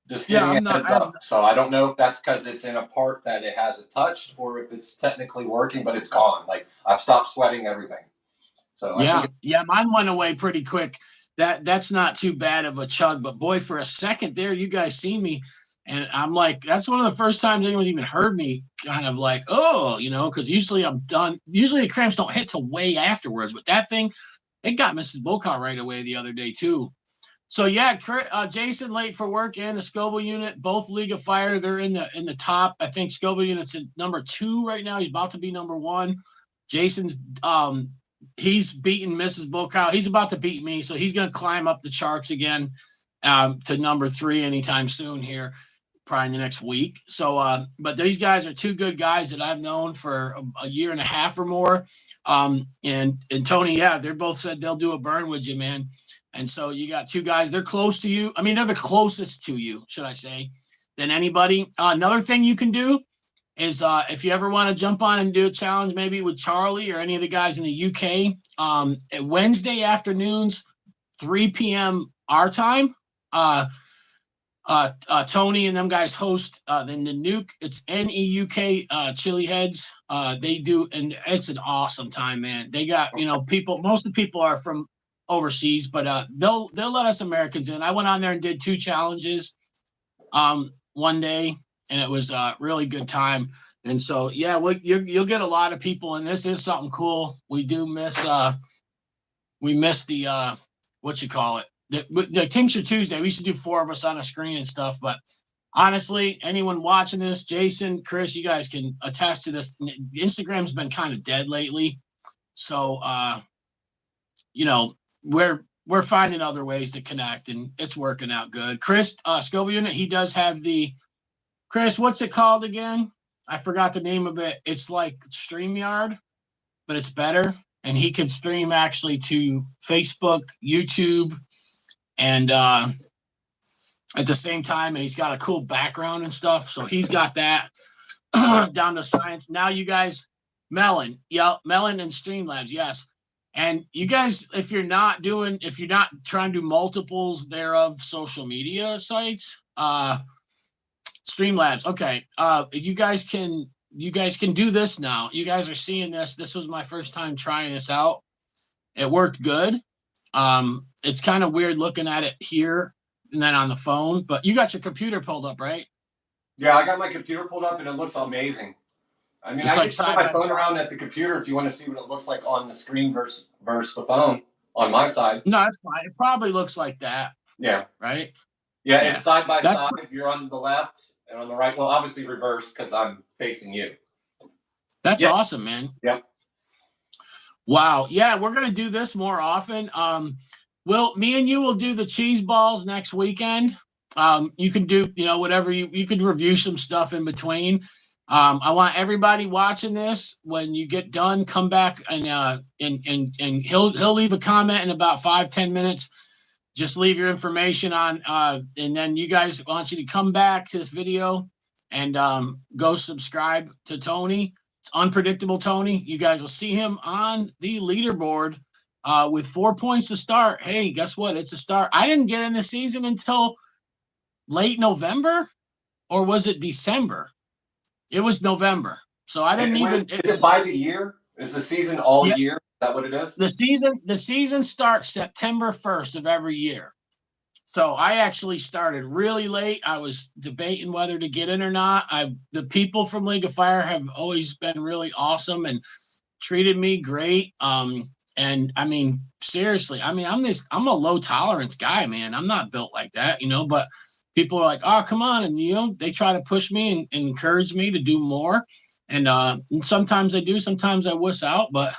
Just Yeah, give me I'm a not. heads up. So I don't know if that's because it's in a part that it hasn't touched, or if it's technically working, but it's gone. Like I've stopped sweating everything. So I think Yeah, mine went away pretty quick. That's not too bad of a chug, but boy, for a second there, you guys seen me, and I'm like, that's one of the first times anyone's even heard me kind of like, oh, because usually I'm done. Usually the cramps don't hit till way afterwards, but that thing, it got Mrs. Boca right away the other day too. So yeah, Jason late for work and the Scoville unit, both League of Fire. They're in the top. I think Scoville unit's in number 2 right now. He's about to be number 1. Jason's he's beaten Mrs. Bocow. He's about to beat me, so he's going to climb up the charts again to number 3 anytime soon here, probably in the next week. So, but these guys are 2 good guys that I've known for a year and a half or more. And Tony, yeah, they're both said they'll do a burn with you, man. And so you got 2 guys. They're close to you. I mean, they're the closest to you, should I say, than anybody. Another thing you can do is if you ever want to jump on and do a challenge, maybe with Charlie or any of the guys in the UK, at Wednesday afternoons, 3 p.m. our time, Tony and them guys host then the Nuke. It's NEUK Chili Heads. They do, and it's an awesome time, man. They got people. Most of the people are from overseas, but they'll let us Americans in. I went on there and did 2 challenges one day, and it was a really good time. And so yeah, you'll get a lot of people, and this is something cool. We do miss the what you call it, the Tincture Tuesday. We used to do 4 of us on a screen and stuff, but honestly, anyone watching this, Jason, Chris, you guys can attest to this. Instagram's been kind of dead lately, so we're finding other ways to connect, and it's working out good. Chris, Scoville unit, he does have the Chris. What's it called again? I forgot the name of it. It's like StreamYard, but it's better, and he can stream actually to Facebook, YouTube, and at the same time, and he's got a cool background and stuff. So he's got that down to science. Now you guys, Melon and Streamlabs, yes. And you guys, if you're not trying to do multiples thereof social media sites, Streamlabs, okay. You guys can do this now. You guys are seeing this. This was my first time trying this out. It worked good. It's kind of weird looking at it here and then on the phone, but you got your computer pulled up, right? Yeah, I got my computer pulled up and it looks amazing. I mean, I can turn my phone around at the computer if you want to see what it looks like on the screen versus the phone on my side. No, that's fine. It probably looks like that. Yeah. Right? Yeah, it's side by side. You're on the left and on the right. Well, obviously reverse because I'm facing you. That's awesome, man. Yep. Wow. Yeah, we're going to do this more often. Me and you will do the cheese balls next weekend. You can do, whatever you could review some stuff in between. I want everybody watching this, when you get done, come back and he'll leave a comment in about 5-10 minutes. Just leave your information on, and then you guys, I want you to come back to this video and go subscribe to Tony. It's Unpredictable Tony. You guys will see him on the leaderboard with 4 points to start. Hey, guess what? It's a start. I didn't get in the season until late November, or was it December? It was November. So I didn't Is it by the year? Is the season all year? Is that what it is? The season starts September 1st of every year. So I actually started really late. I was debating whether to get in or not. The people from League of Fire have always been really awesome and treated me great. And I mean, seriously, I mean, I'm a low tolerance guy, man. I'm not built like that, but people are like, oh, come on. And, they try to push me and encourage me to do more. And sometimes I do, sometimes I wuss out, but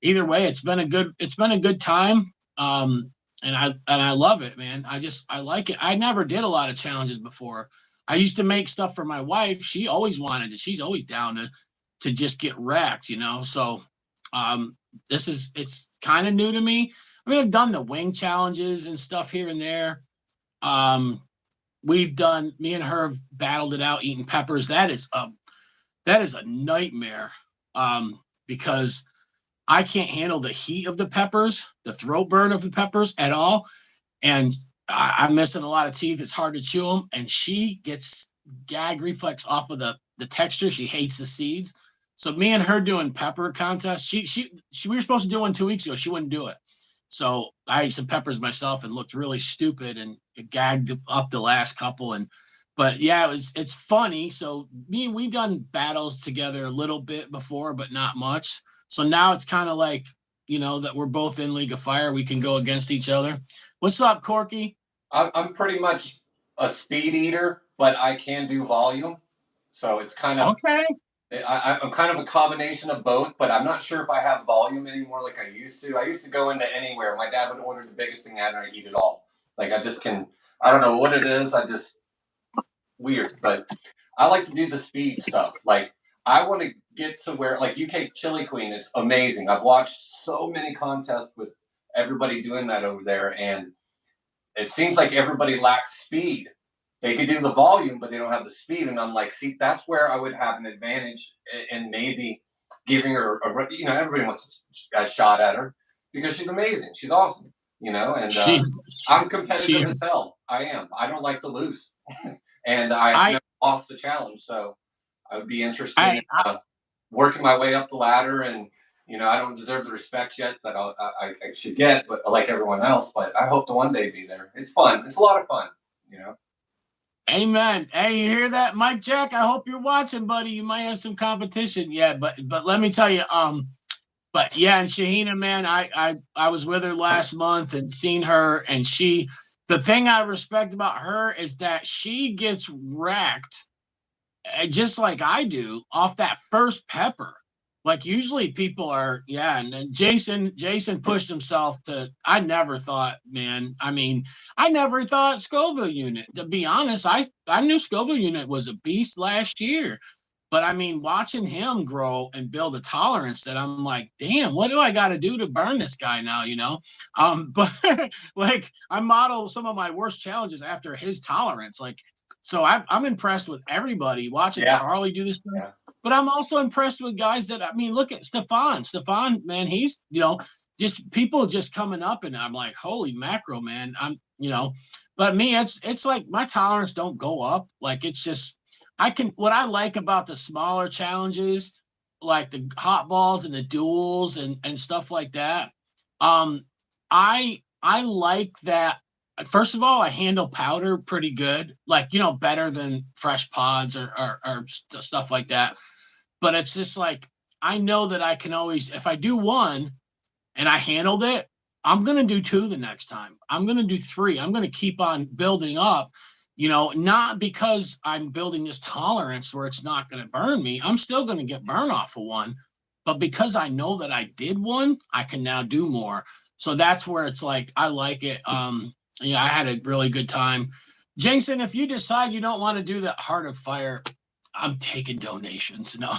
either way, it's been a good time. And I love it, man. I like it. I never did a lot of challenges before. I used to make stuff for my wife. She always wanted it. She's always down to just get wrecked, So it's kind of new to me. I mean, I've done the wing challenges and stuff here and there. Me and her have battled it out eating peppers. That is a nightmare because I can't handle the heat of the peppers, the throat burn of the peppers at all. And I'm missing a lot of teeth. It's hard to chew them, and she gets gag reflex off of the texture. She hates the seeds. So me and her doing pepper contest. She we were supposed to do one 2 weeks ago. She wouldn't do it. So I ate some peppers myself and looked really stupid and gagged up the last couple. But yeah, it's funny. So we done battles together a little bit before, but not much. So now it's kind of like, that we're both in League of Fire. We can go against each other. What's up, Corky? I'm pretty much a speed eater, but I can do volume. So it's kind of okay. I'm kind of a combination of both, but I'm not sure if I have volume anymore like I used to. I used to go into anywhere. My dad would order the biggest thing out and I'd eat it all. Like I don't know what it is. Weird, but I like to do the speed stuff. Like I want to get to where like UK Chili Queen is amazing. I've watched so many contests with everybody doing that over there, and it seems like everybody lacks speed. They could do the volume, but they don't have the speed. And I'm like, see, that's where I would have an advantage and maybe giving her everybody wants a shot at her because she's amazing. She's awesome, and I'm competitive as hell. I am. I don't like to lose. And I never lost the challenge. So I would be interested in working my way up the ladder. And, I don't deserve the respect yet that I should get, but like everyone else. But I hope to one day be there. It's fun. It's a lot of fun, Amen. Hey, you hear that, Mike Jack? I hope you're watching, buddy. You might have some competition. Yeah, but let me tell you, but yeah, and Shahina, man, I was with her last month and seen her, and the thing I respect about her is that she gets wrecked just like I do off that first pepper. Like usually people are, and then Jason pushed himself to. I never thought, man. I mean, I never thought Scoville unit. To be honest, I knew Scoville unit was a beast last year, but I mean, watching him grow and build a tolerance that I'm like, damn, what do I got to do to burn this guy now? But like I model some of my worst challenges after his tolerance, like. So I'm impressed with everybody watching Charlie do this stuff. Yeah. But I'm also impressed with guys that, look at Stefan. Stefan, man, he's, just people just coming up and I'm like, holy macro, man. But me, it's like my tolerance don't go up. Like it's just, what I like about the smaller challenges, like the hot balls and the duels and stuff like that. I like that. First of all, I handle powder pretty good, like, better than fresh pods or stuff like that. But it's just like, I know that I can always, if I do one and I handled it, I'm going to do 2 the next time. I'm going to do 3. I'm going to keep on building up, not because I'm building this tolerance where it's not going to burn me. I'm still going to get burn off of one. But because I know that I did one, I can now do more. So that's where it's like, I like it. I had a really good time. Jason, if you decide you don't want to do that Heart of Fire, I'm taking donations. No,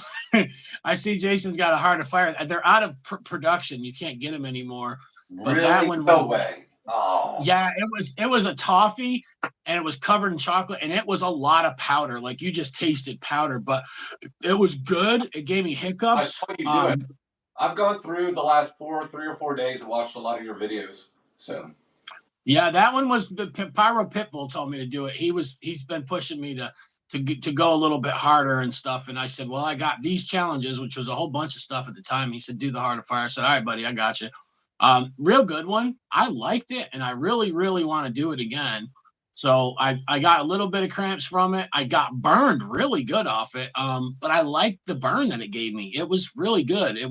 I see Jason's got a Heart of Fire. They're out of production. You can't get them anymore. But really? That one no way. Oh. Yeah, it was a toffee and it was covered in chocolate and it was a lot of powder. Like you just tasted powder, but it was good. It gave me hiccups. I saw you do it. I've gone through the last 3 or 4 days and watched a lot of your videos. So yeah, that one was Pyro Pitbull told me to do it. He's been pushing me to go a little bit harder and stuff. And I said, well, I got these challenges, which was a whole bunch of stuff at the time. He said, do the Heart of Fire. I said, all right, buddy, I got you. Real good one. I liked it, and I really, really want to do it again. So I got a little bit of cramps from it. I got burned really good off it. But I liked the burn that it gave me. It was really good. It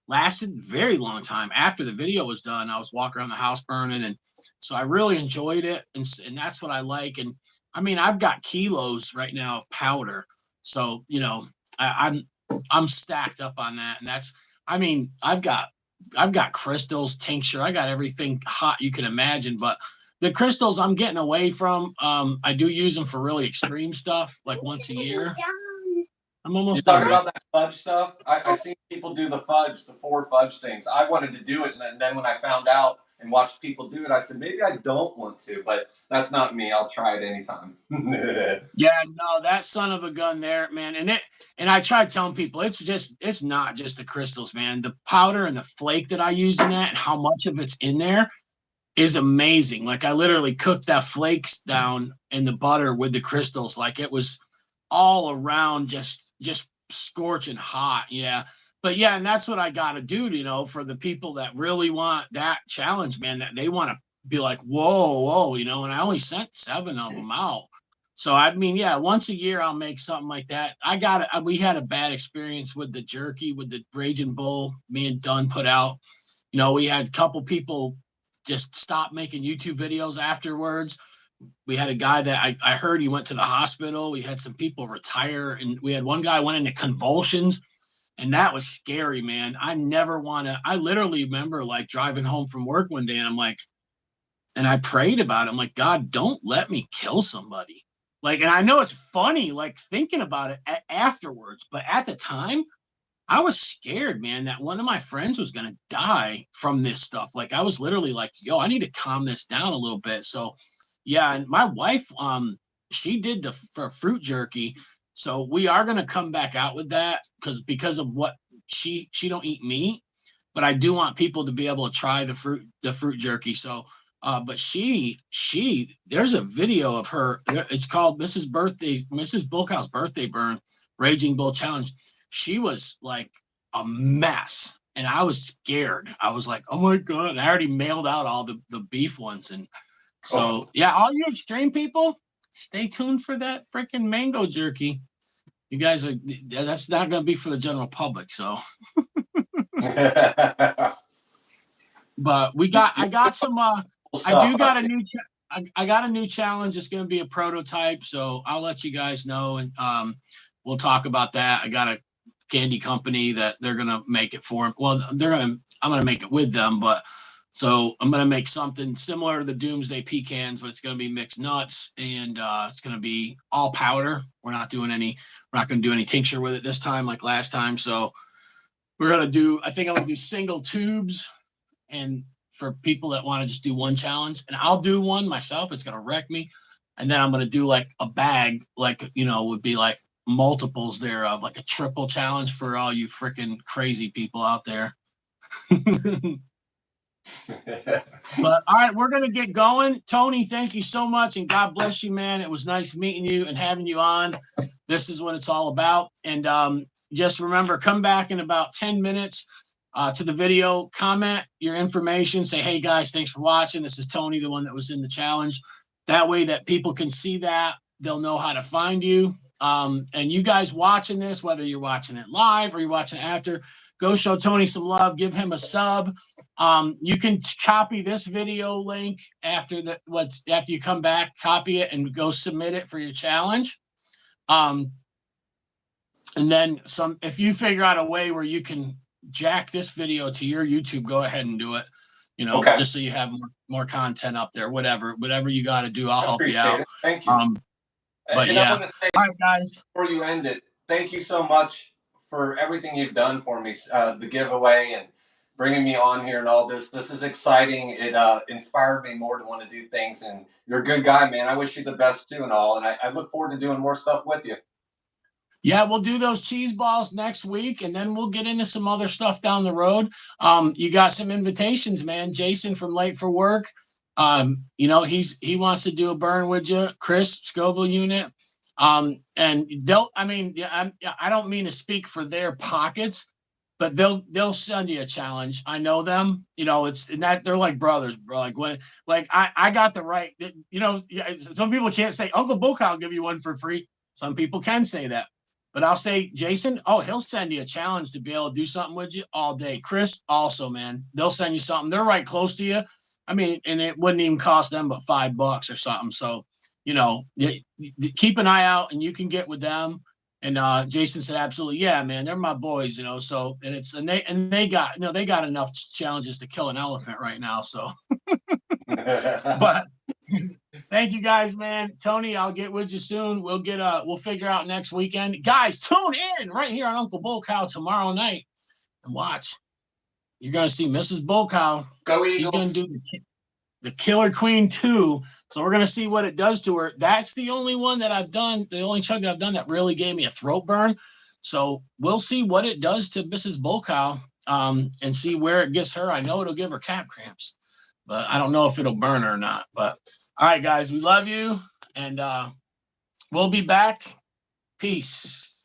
lasted very long time. After the video was done, I was walking around the house burning, and so I really enjoyed it, and that's what I like. And I mean, I've got kilos right now of powder, so I'm stacked up on that, and that's. I mean, I've got crystals, tincture, I got everything hot you can imagine, but the crystals I'm getting away from. I do use them for really extreme stuff, like once a year. I'm almost talking about that fudge stuff. I seen people do the 4 fudge things. I wanted to do it, and then when I found out and watched people do it, I said maybe I don't want to, but that's not me. I'll try it anytime. Yeah, no, that son of a gun there, man. And I tried telling people it's not just the crystals, man. The powder and the flake that I use in that and how much of it's in there, is amazing. Like I literally cooked that flakes down in the butter with the crystals. Like it was all around just scorching hot. Yeah. But yeah, and that's what I got to do, for the people that really want that challenge, man, that they want to be like, whoa, and I only sent 7 of them out. So, I mean, yeah, once a year I'll make something like that. We had a bad experience with the jerky, with the Raging Bull, me and Dunn put out. We had a couple people just stop making YouTube videos afterwards. We had a guy that I heard he went to the hospital. We had some people retire, and we had one guy went into convulsions, and that was scary, man. I literally remember like driving home from work one day, and I'm like, and I prayed about it. I'm like, God, don't let me kill somebody. Like, and I know it's funny, like thinking about it afterwards, but at the time, I was scared, man, that one of my friends was going to die from this stuff. Like I was literally like, yo, I need to calm this down a little bit. So yeah, and my wife, she did for fruit jerky. So we are going to come back out with that because of what she don't eat meat, but I do want people to be able to try the fruit jerky. So but she there's a video of her. It's called Mrs. Bulkow's birthday burn, Raging Bull Challenge. She was like a mess, and I was scared. I was like, oh my God. And I already mailed out all the beef ones. And so, yeah, all you extreme people, stay tuned for that freaking mango jerky. You guys that's not going to be for the general public. So, but I got some, I got a new challenge. It's going to be a prototype. So I'll let you guys know. And, we'll talk about that. I got a candy company that they're going to make it for. Well, I'm going to make it with them, but so I'm going to make something similar to the Doomsday pecans, but it's going to be mixed nuts, and it's going to be all powder. We're not going to do any tincture with it this time, like last time. So I think I'm going to do single tubes, and for people that want to just do one challenge, and I'll do one myself. It's going to wreck me. And then I'm going to do like a bag, like, would be like multiples thereof, like a triple challenge for all you freaking crazy people out there. But all right, we're gonna get going. Tony, thank you so much, and God bless you, man. It was nice meeting you and having you on. This is what it's all about. And just remember, come back in about 10 minutes to the video, comment your information, say, hey guys, thanks for watching. This is Tony, the one that was in the challenge. That way that people can see that, they'll know how to find you. And you guys watching this, whether you're watching it live or you're watching it after, go show Tony some love, give him a sub. You can copy this video link after you come back, copy it and go submit it for your challenge. And then if you figure out a way where you can jack this video to your YouTube, go ahead and do it. Okay. Just so you have more content up there, whatever you got to do, I'll help you out. Thank you. But and yeah, I want to say, all right, guys, before you end it, thank you so much for everything you've done for me, the giveaway and bringing me on here and all this. This is exciting. It inspired me more to want to do things. And you're a good guy, man. I wish you the best too and all. And I look forward to doing more stuff with you. Yeah, we'll do those cheese balls next week, and then we'll get into some other stuff down the road. You got some invitations, man. Jason from Late for Work. He wants to do a burn with you. Chris, Scoville unit. And I don't mean to speak for their pockets, but they'll send you a challenge. I know them. They're like brothers, bro. I got the right. Some people can't say Uncle Boca will give you one for free. Some people can say that, but I'll say Jason. Oh, he'll send you a challenge to be able to do something with you all day. Chris, also, man, they'll send you something. They're right close to you. I mean, and it wouldn't even cost them but $5 or something. So, keep an eye out, and you can get with them. And Jason said, absolutely, yeah, man, they're my boys, So, and they got enough challenges to kill an elephant right now. So, but thank you guys, man. Tony, I'll get with you soon. We'll figure out next weekend, guys. Tune in right here on Uncle Bull Cow tomorrow night and watch. You're gonna see Mrs. Bull Cow. Go Eagles. She's gonna do the Killer Queen 2. So we're going to see what it does to her. That's the only one that I've done, the only chug that I've done that really gave me a throat burn. So we'll see what it does to Mrs. Bull Cow and see where it gets her. I know it'll give her calf cramps. but I don't know if it'll burn or not. But all right, guys, we love you, and we'll be back. Peace.